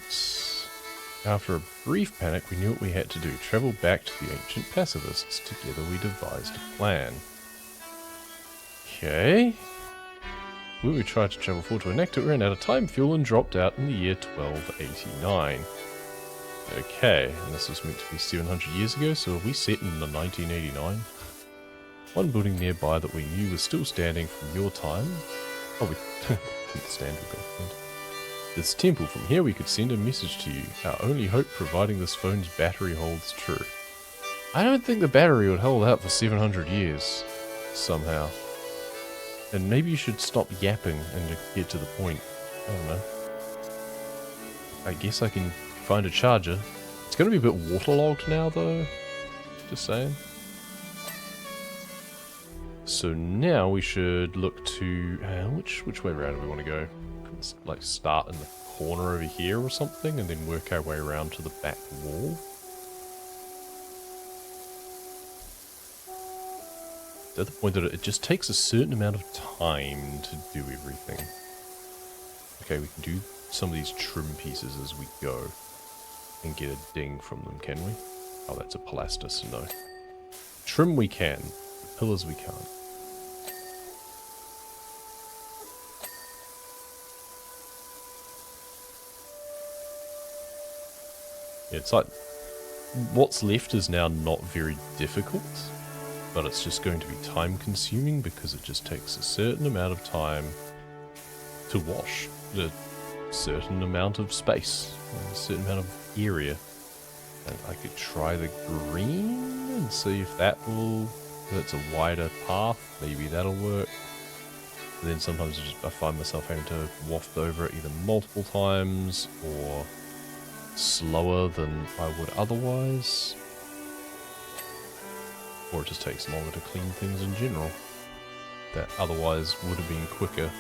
After a brief panic, we knew what we had to do. Travel back to the ancient pacifists. Together we devised a plan. Okay. When we tried to travel forward to enact it, we ran out of time fuel and dropped out in the year 1289. Okay, and this was meant to be 700 years ago, so we set in the 1989. One building nearby that we knew was still standing from your time. Oh, we didn't stand, we got this temple. From here we could send a message to you. Our only hope, providing this phone's battery holds true. I don't think the battery would hold out for 700 years, somehow. And maybe you should stop yapping and get to the point. I don't know. I guess I can find a charger. It's going to be a bit waterlogged now, though. Just saying. So now we should look to... which way around do we want to go? Like start in the corner over here or something, and then work our way around to the back wall. At the point that it just takes a certain amount of time to do everything. Okay, we can do some of these trim pieces as we go. And get a ding from them, can we? Oh, that's a pilastus, no. Trim we can. The pillars we can't. Yeah, it's like... what's left is now not very difficult. But it's just going to be time consuming because it just takes a certain amount of time to wash a certain amount of space, a certain amount of area. And I could try the green and see if that will, if it's a wider path, maybe that'll work. And then sometimes I find myself having to waft over it either multiple times or slower than I would otherwise. Or it just takes longer to clean things in general. That otherwise would have been quicker.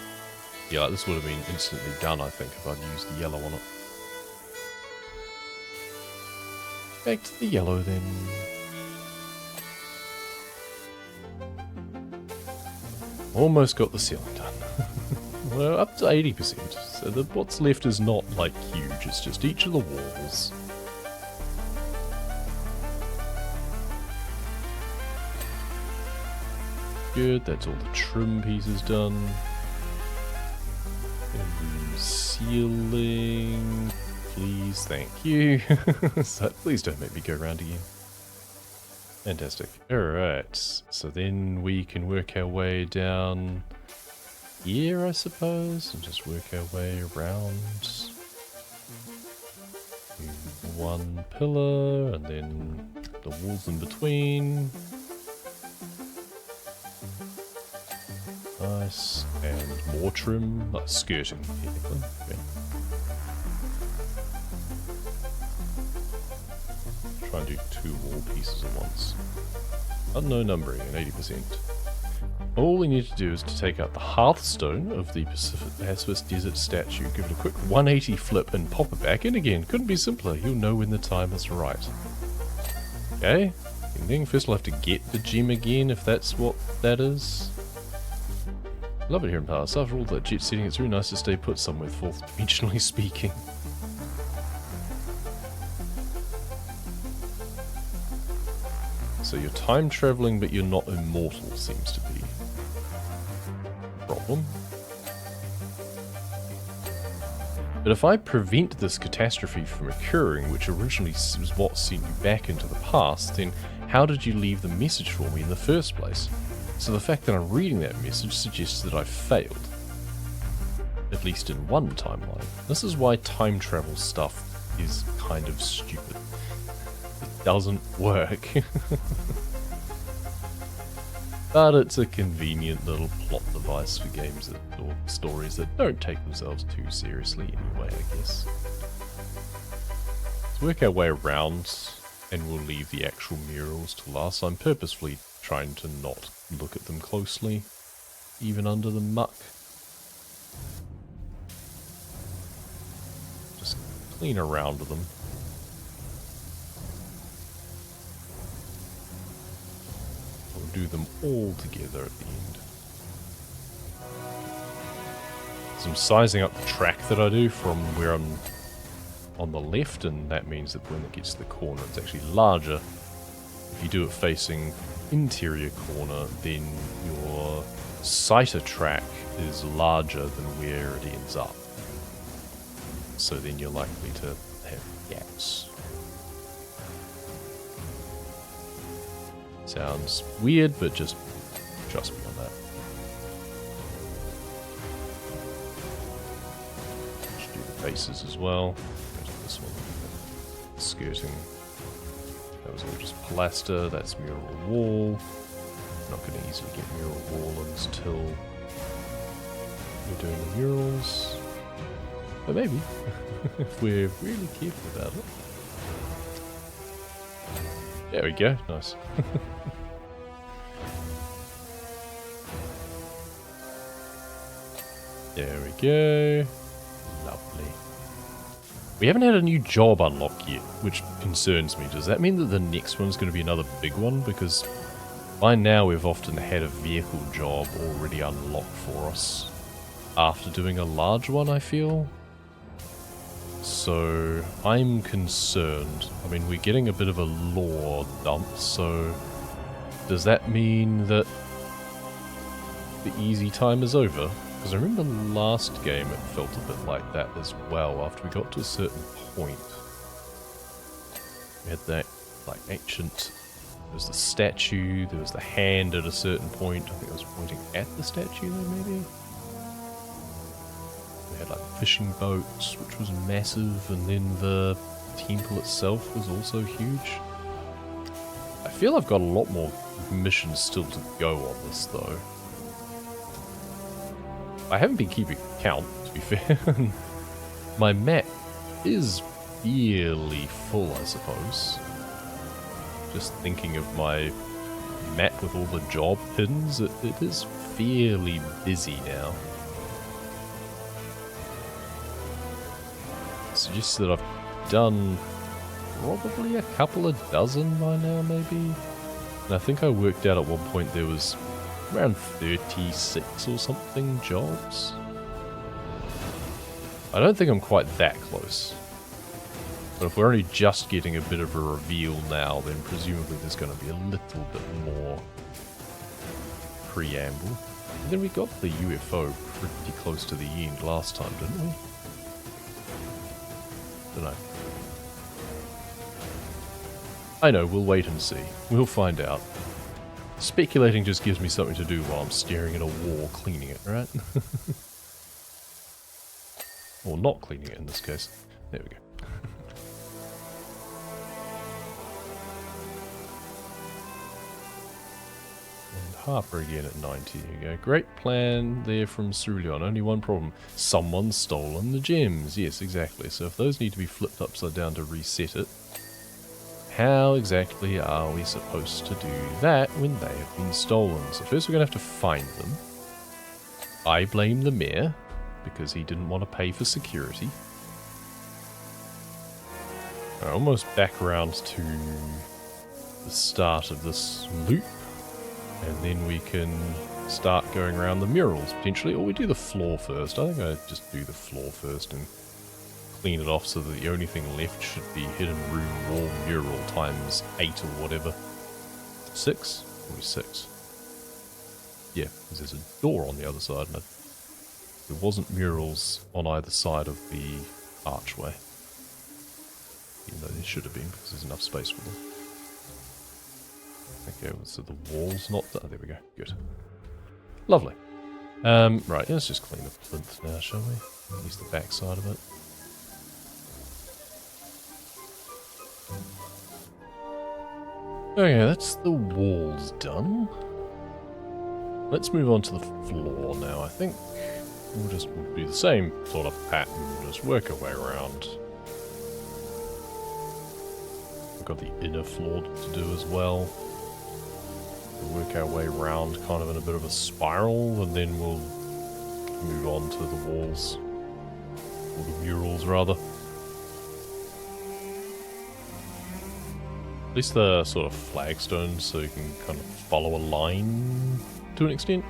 Yeah, like this would have been instantly done, I think, if I'd used the yellow on it. Back to the yellow then. Almost got the ceiling done. Well, up to 80%. So what's left is not, like, huge. It's just each of the walls. Good, that's all the trim pieces done. And ceiling, please, thank you. So, please don't make me go around again. Fantastic. Alright, so then we can work our way down here, I suppose, and just work our way around. One pillar, and then the walls in between. Nice, and more trim, like skirting, technically. Okay. Try and do 2 wall pieces at once. Unknown numbering at 80%. All we need to do is to take out the hearthstone of the Pacifist Desert statue, give it a quick 180 flip, and pop it back in again. Couldn't be simpler. You'll know when the time is right. Okay. Ding ding. First we'll have to get the gem again, if that's what that is. Love it here in Paris. After all that jet setting, it's really nice to stay put somewhere, fourth dimensionally speaking. So you're time traveling, but you're not immortal, seems to be a problem. But if I prevent this catastrophe from occurring, which originally was what sent you back into the past, then how did you leave the message for me in the first place? So the fact that I'm reading that message suggests that I've failed. At least in one timeline. This is why time travel stuff is kind of stupid. It doesn't work. But it's a convenient little plot device for games that, or stories that don't take themselves too seriously anyway, I guess. Let's work our way around, and we'll leave the actual murals to last. I'm purposefully trying to not look at them closely, even under the muck. clean around them. We'll do them all together at the end. So I'm sizing up the track that I do from where I'm on the left, and that means that when it gets to the corner, it's actually larger. If you do it facing interior corner, then your sighter track is larger than where it ends up. So then you're likely to have gaps. Sounds weird, but just trust me on that. Should do the faces as well. Go to this one. Skirting. That was all just plaster. That's mural wall. Not going to easily get mural wall until we're doing the murals. But maybe, if we're really careful about it. There we go, nice. There we go. Lovely. We haven't had a new job unlock yet, which concerns me. Does that mean that the next one's going to be another big one? Because by now we've often had a vehicle job already unlocked for us after doing a large one, I feel. So I'm concerned. I mean, we're getting a bit of a lore dump, so does that mean that the easy time is over? Because I remember last game it felt a bit like that as well. After we got to a certain point, we had that like ancient, there was the statue, there was the hand at a certain point. I think I was pointing at the statue there maybe. We had like fishing boats, which was massive, and then the temple itself was also huge. I feel I've got a lot more missions still to go on this though. I haven't been keeping count, to be fair. My map is fairly full, I suppose. Just thinking of my map with all the job pins, it is fairly busy now. Suggests that I've done probably a couple of dozen by now, maybe. And I think I worked out at one point there was around 36 or something jobs. I don't think I'm quite that close. But if we're only just getting a bit of a reveal now, then presumably there's going to be a little bit more preamble. And then we got the UFO pretty close to the end last time, didn't we? Don't know. I know, we'll wait and see. We'll find out. Speculating just gives me something to do while I'm staring at a wall cleaning it, right? Or not cleaning it in this case. There we go. And Harper again at 90. There you go. Great plan there from Cerulean. Only one problem. Someone's stolen the gems. Yes, exactly. So if those need to be flipped upside down to reset it, how exactly are we supposed to do that when they have been stolen? So first we're going to have to find them. I blame the mayor, because he didn't want to pay for security. We're almost back around to the start of this loop. And then we can start going around the murals, potentially. Or we do the floor first. I think I just do the floor first and clean it off so that the only thing left should be hidden room wall mural times 8 or whatever. 6? Probably 6. Yeah, because there's a door on the other side, and there wasn't murals on either side of the archway. Even though there should have been, because there's enough space for them. Okay, so the wall's not done. There we go. Good. Lovely. Right, let's just clean the plinth now, shall we? At least the back side of it. Okay, that's the walls done. Let's move on to the floor now. I think we'll just do the same sort of pattern, just work our way around. We've got the inner floor to do as well. We'll work our way around kind of in a bit of a spiral, and then we'll move on to the walls. Or the murals, rather. At least the sort of flagstones, so you can kind of follow a line to an extent.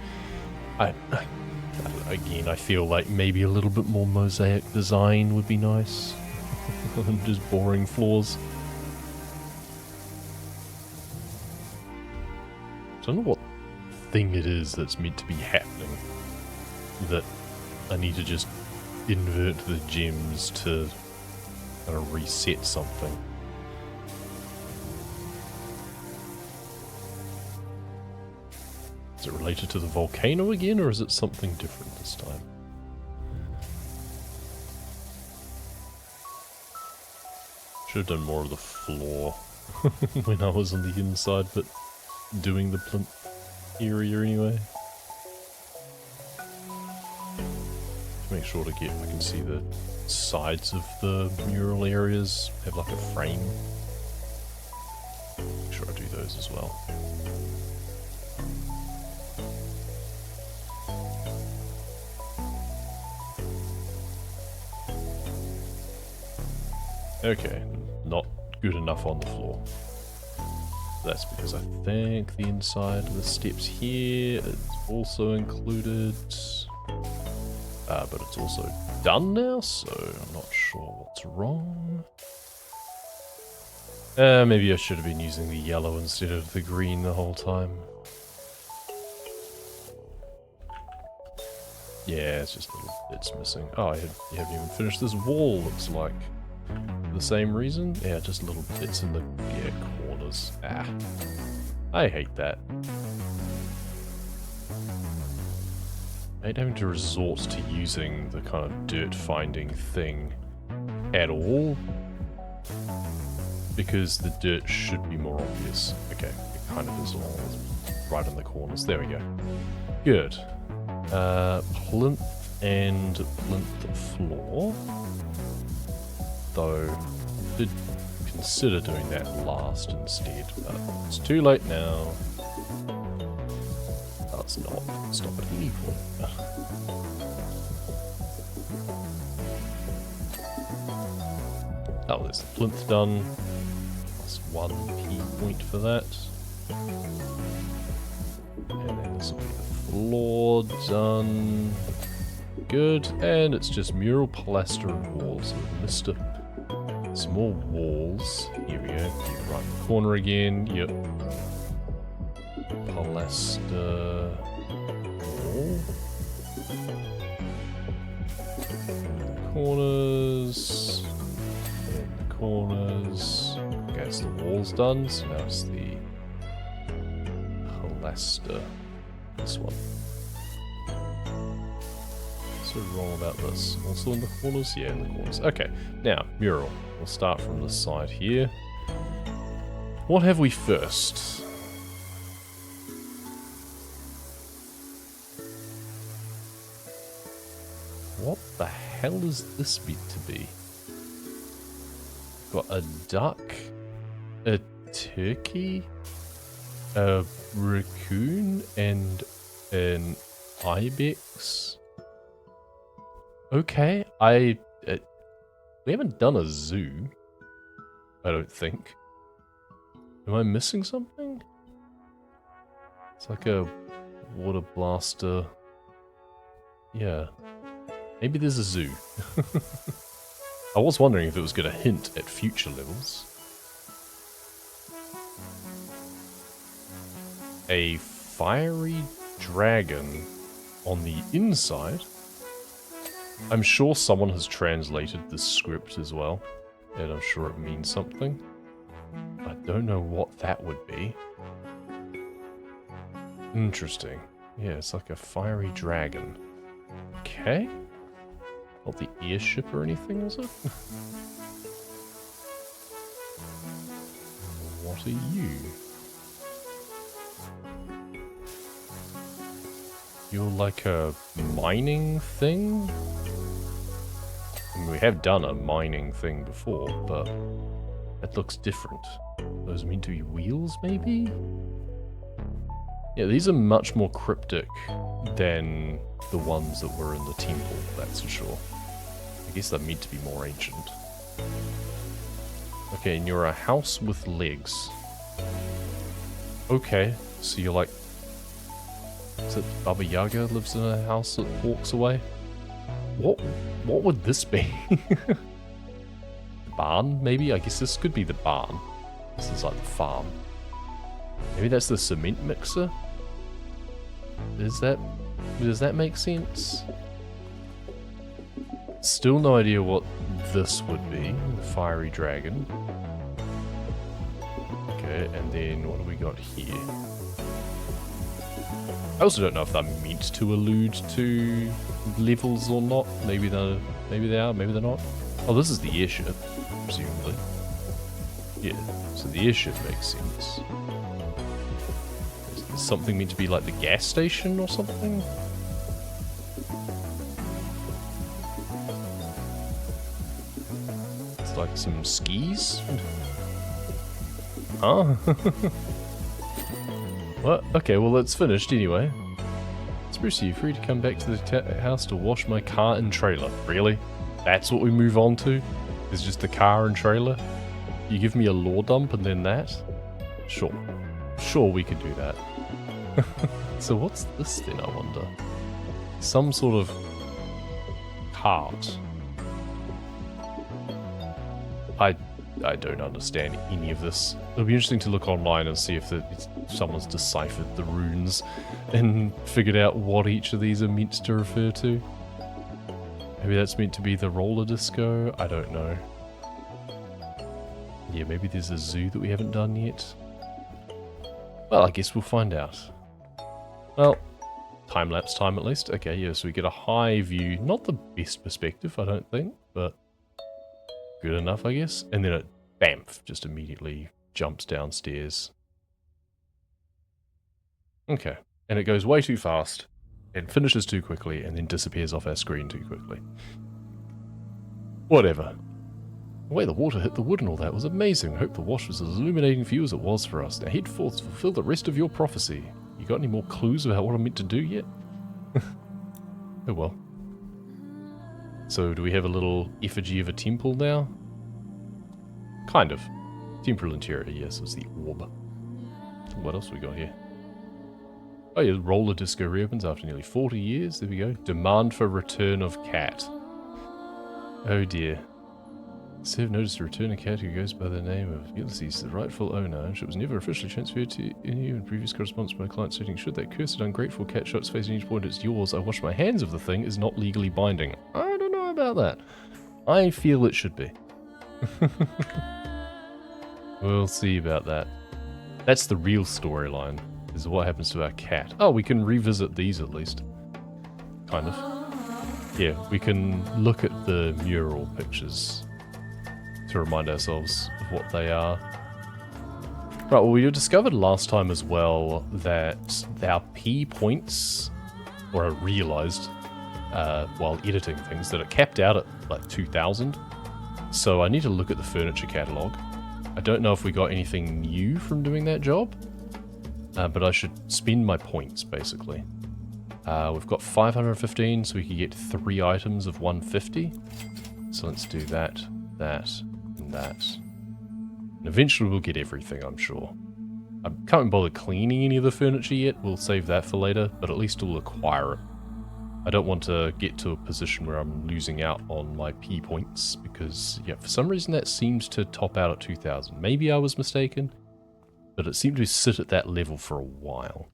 Again, I feel like maybe a little bit more mosaic design would be nice. Than just boring floors. I don't know what thing it is that's meant to be happening. That I need to just invert the gems to kind of reset something. Is it related to the volcano again, or is it something different this time? Should have done more of the floor when I was on the inside, but doing the plinth area anyway. To make sure I can see the sides of the mural areas, have like a frame. Make sure I do those as well. Okay, not good enough on the floor. That's because I think the inside of the steps here is also included. But it's also done now, so I'm not sure what's wrong. Maybe I should have been using the yellow instead of the green the whole time. Yeah, it's just little bits missing. Oh, you haven't even finished this wall, looks like. For the same reason? Yeah, just little bits in the corners. Ah. I hate that. I hate having to resort to using the kind of dirt finding thing at all. Because the dirt should be more obvious. Okay, it kind of is all right in the corners. There we go. Good. Plinth and plinth floor. Though, I did consider doing that last instead, but it's too late now. That's not stop at any point. Oh, there's the plinth done. Plus 1 P point for that. And then this will be the floor done. Good, and it's just mural, pilaster, and walls. So we've missed some more walls. Here we go. Keep right in the corner again. Yep. Pilaster. Wall. Corners. And the corners. Okay, so the wall's done. So now it's the pilaster. This one. What's so wrong about this? Also in the corners? Yeah, in the corners. Okay, now, mural. We'll start from the side here. What have we first? What the hell is this meant to be? Got a duck, a turkey, a raccoon, and an ibex. Okay, we haven't done a zoo, I don't think. Am I missing something? It's like a water blaster. Yeah. Maybe there's a zoo. I was wondering if it was going to hint at future levels. A fiery dragon on the inside. I'm sure someone has translated this script as well, and I'm sure it means something. I don't know what that would be. Interesting. Yeah, it's like a fiery dragon. Okay. Not the airship or anything, is it? What are you? You're like a mining thing? I mean, we have done a mining thing before, but that looks different. Those meant to be wheels, maybe? Yeah, these are much more cryptic than the ones that were in the temple, that's for sure. I guess they're meant to be more ancient. Okay, and you're a house with legs. Okay, so you're like... Is it Baba Yaga lives in a house that walks away? What would this be? The barn, maybe? I guess this could be the barn. This is like the farm. Maybe that's the cement mixer? Does that make sense? Still no idea what this would be. The fiery dragon. Okay, and then what do we got here? I also don't know if they're meant to allude to levels or not. Maybe they are, maybe they're not. Oh, this is the airship, presumably. Yeah, so the airship makes sense. Is something meant to be like the gas station or something? It's like some skis? Huh? What? Okay, well it's finished anyway. Sprucey, you're free to come back to the house to wash my car and trailer. Really? That's what we move on to? Is just the car and trailer? You give me a lore dump and then that? Sure. Sure, we could do that. So what's this then, I wonder? Some sort of cart. I don't understand any of this. It'll be interesting to look online and see if someone's deciphered the runes and figured out what each of these are meant to refer to. Maybe that's meant to be the roller disco? I don't know. Yeah, maybe there's a zoo that we haven't done yet. Well, I guess we'll find out. Well, time-lapse time at least. Okay, yeah, so we get a high view. Not the best perspective, I don't think, but good enough, I guess. And then it, bamf, just immediately jumps downstairs. Okay, and it goes way too fast, and finishes too quickly, and then disappears off our screen too quickly. Whatever. The way the water hit the wood and all that was amazing. I hope the wash was as illuminating for you as it was for us. Now head forth to fulfill the rest of your prophecy. You got any more clues about what I'm meant to do yet? Oh well. So do we have a little effigy of a temple now? Kind of. Temporal interior, yes, it's the orb. What else we got here? Oh yeah, roller disco reopens after nearly 40 years. There we go. Demand for return of cat. Oh dear. Serve notice to return a cat who goes by the name of Ulysses, the rightful owner. It was never officially transferred to you in previous correspondence by client stating, should that cursed ungrateful cat show its face in each point, it's yours. I wash my hands of the thing is not legally binding. I don't know about that. I feel it should be. We'll see about that. That's the real storyline, is what happens to our cat. Oh, we can revisit these at least. Kind of. Yeah, we can look at the mural pictures to remind ourselves of what they are. Right, well, we discovered last time as well that our P points, or I realised while editing things, that it capped out at like 2,000. So I need to look at the furniture catalogue. I don't know if we got anything new from doing that job, but I should spend my points, basically. We've got 515, so we could get 3 items of 150. So let's do that, that, and that. And eventually we'll get everything, I'm sure. I can't bother cleaning any of the furniture yet, we'll save that for later, but at least we'll acquire it. I don't want to get to a position where I'm losing out on my P points, because, yeah, for some reason that seems to top out at 2,000. Maybe I was mistaken, but it seemed to sit at that level for a while.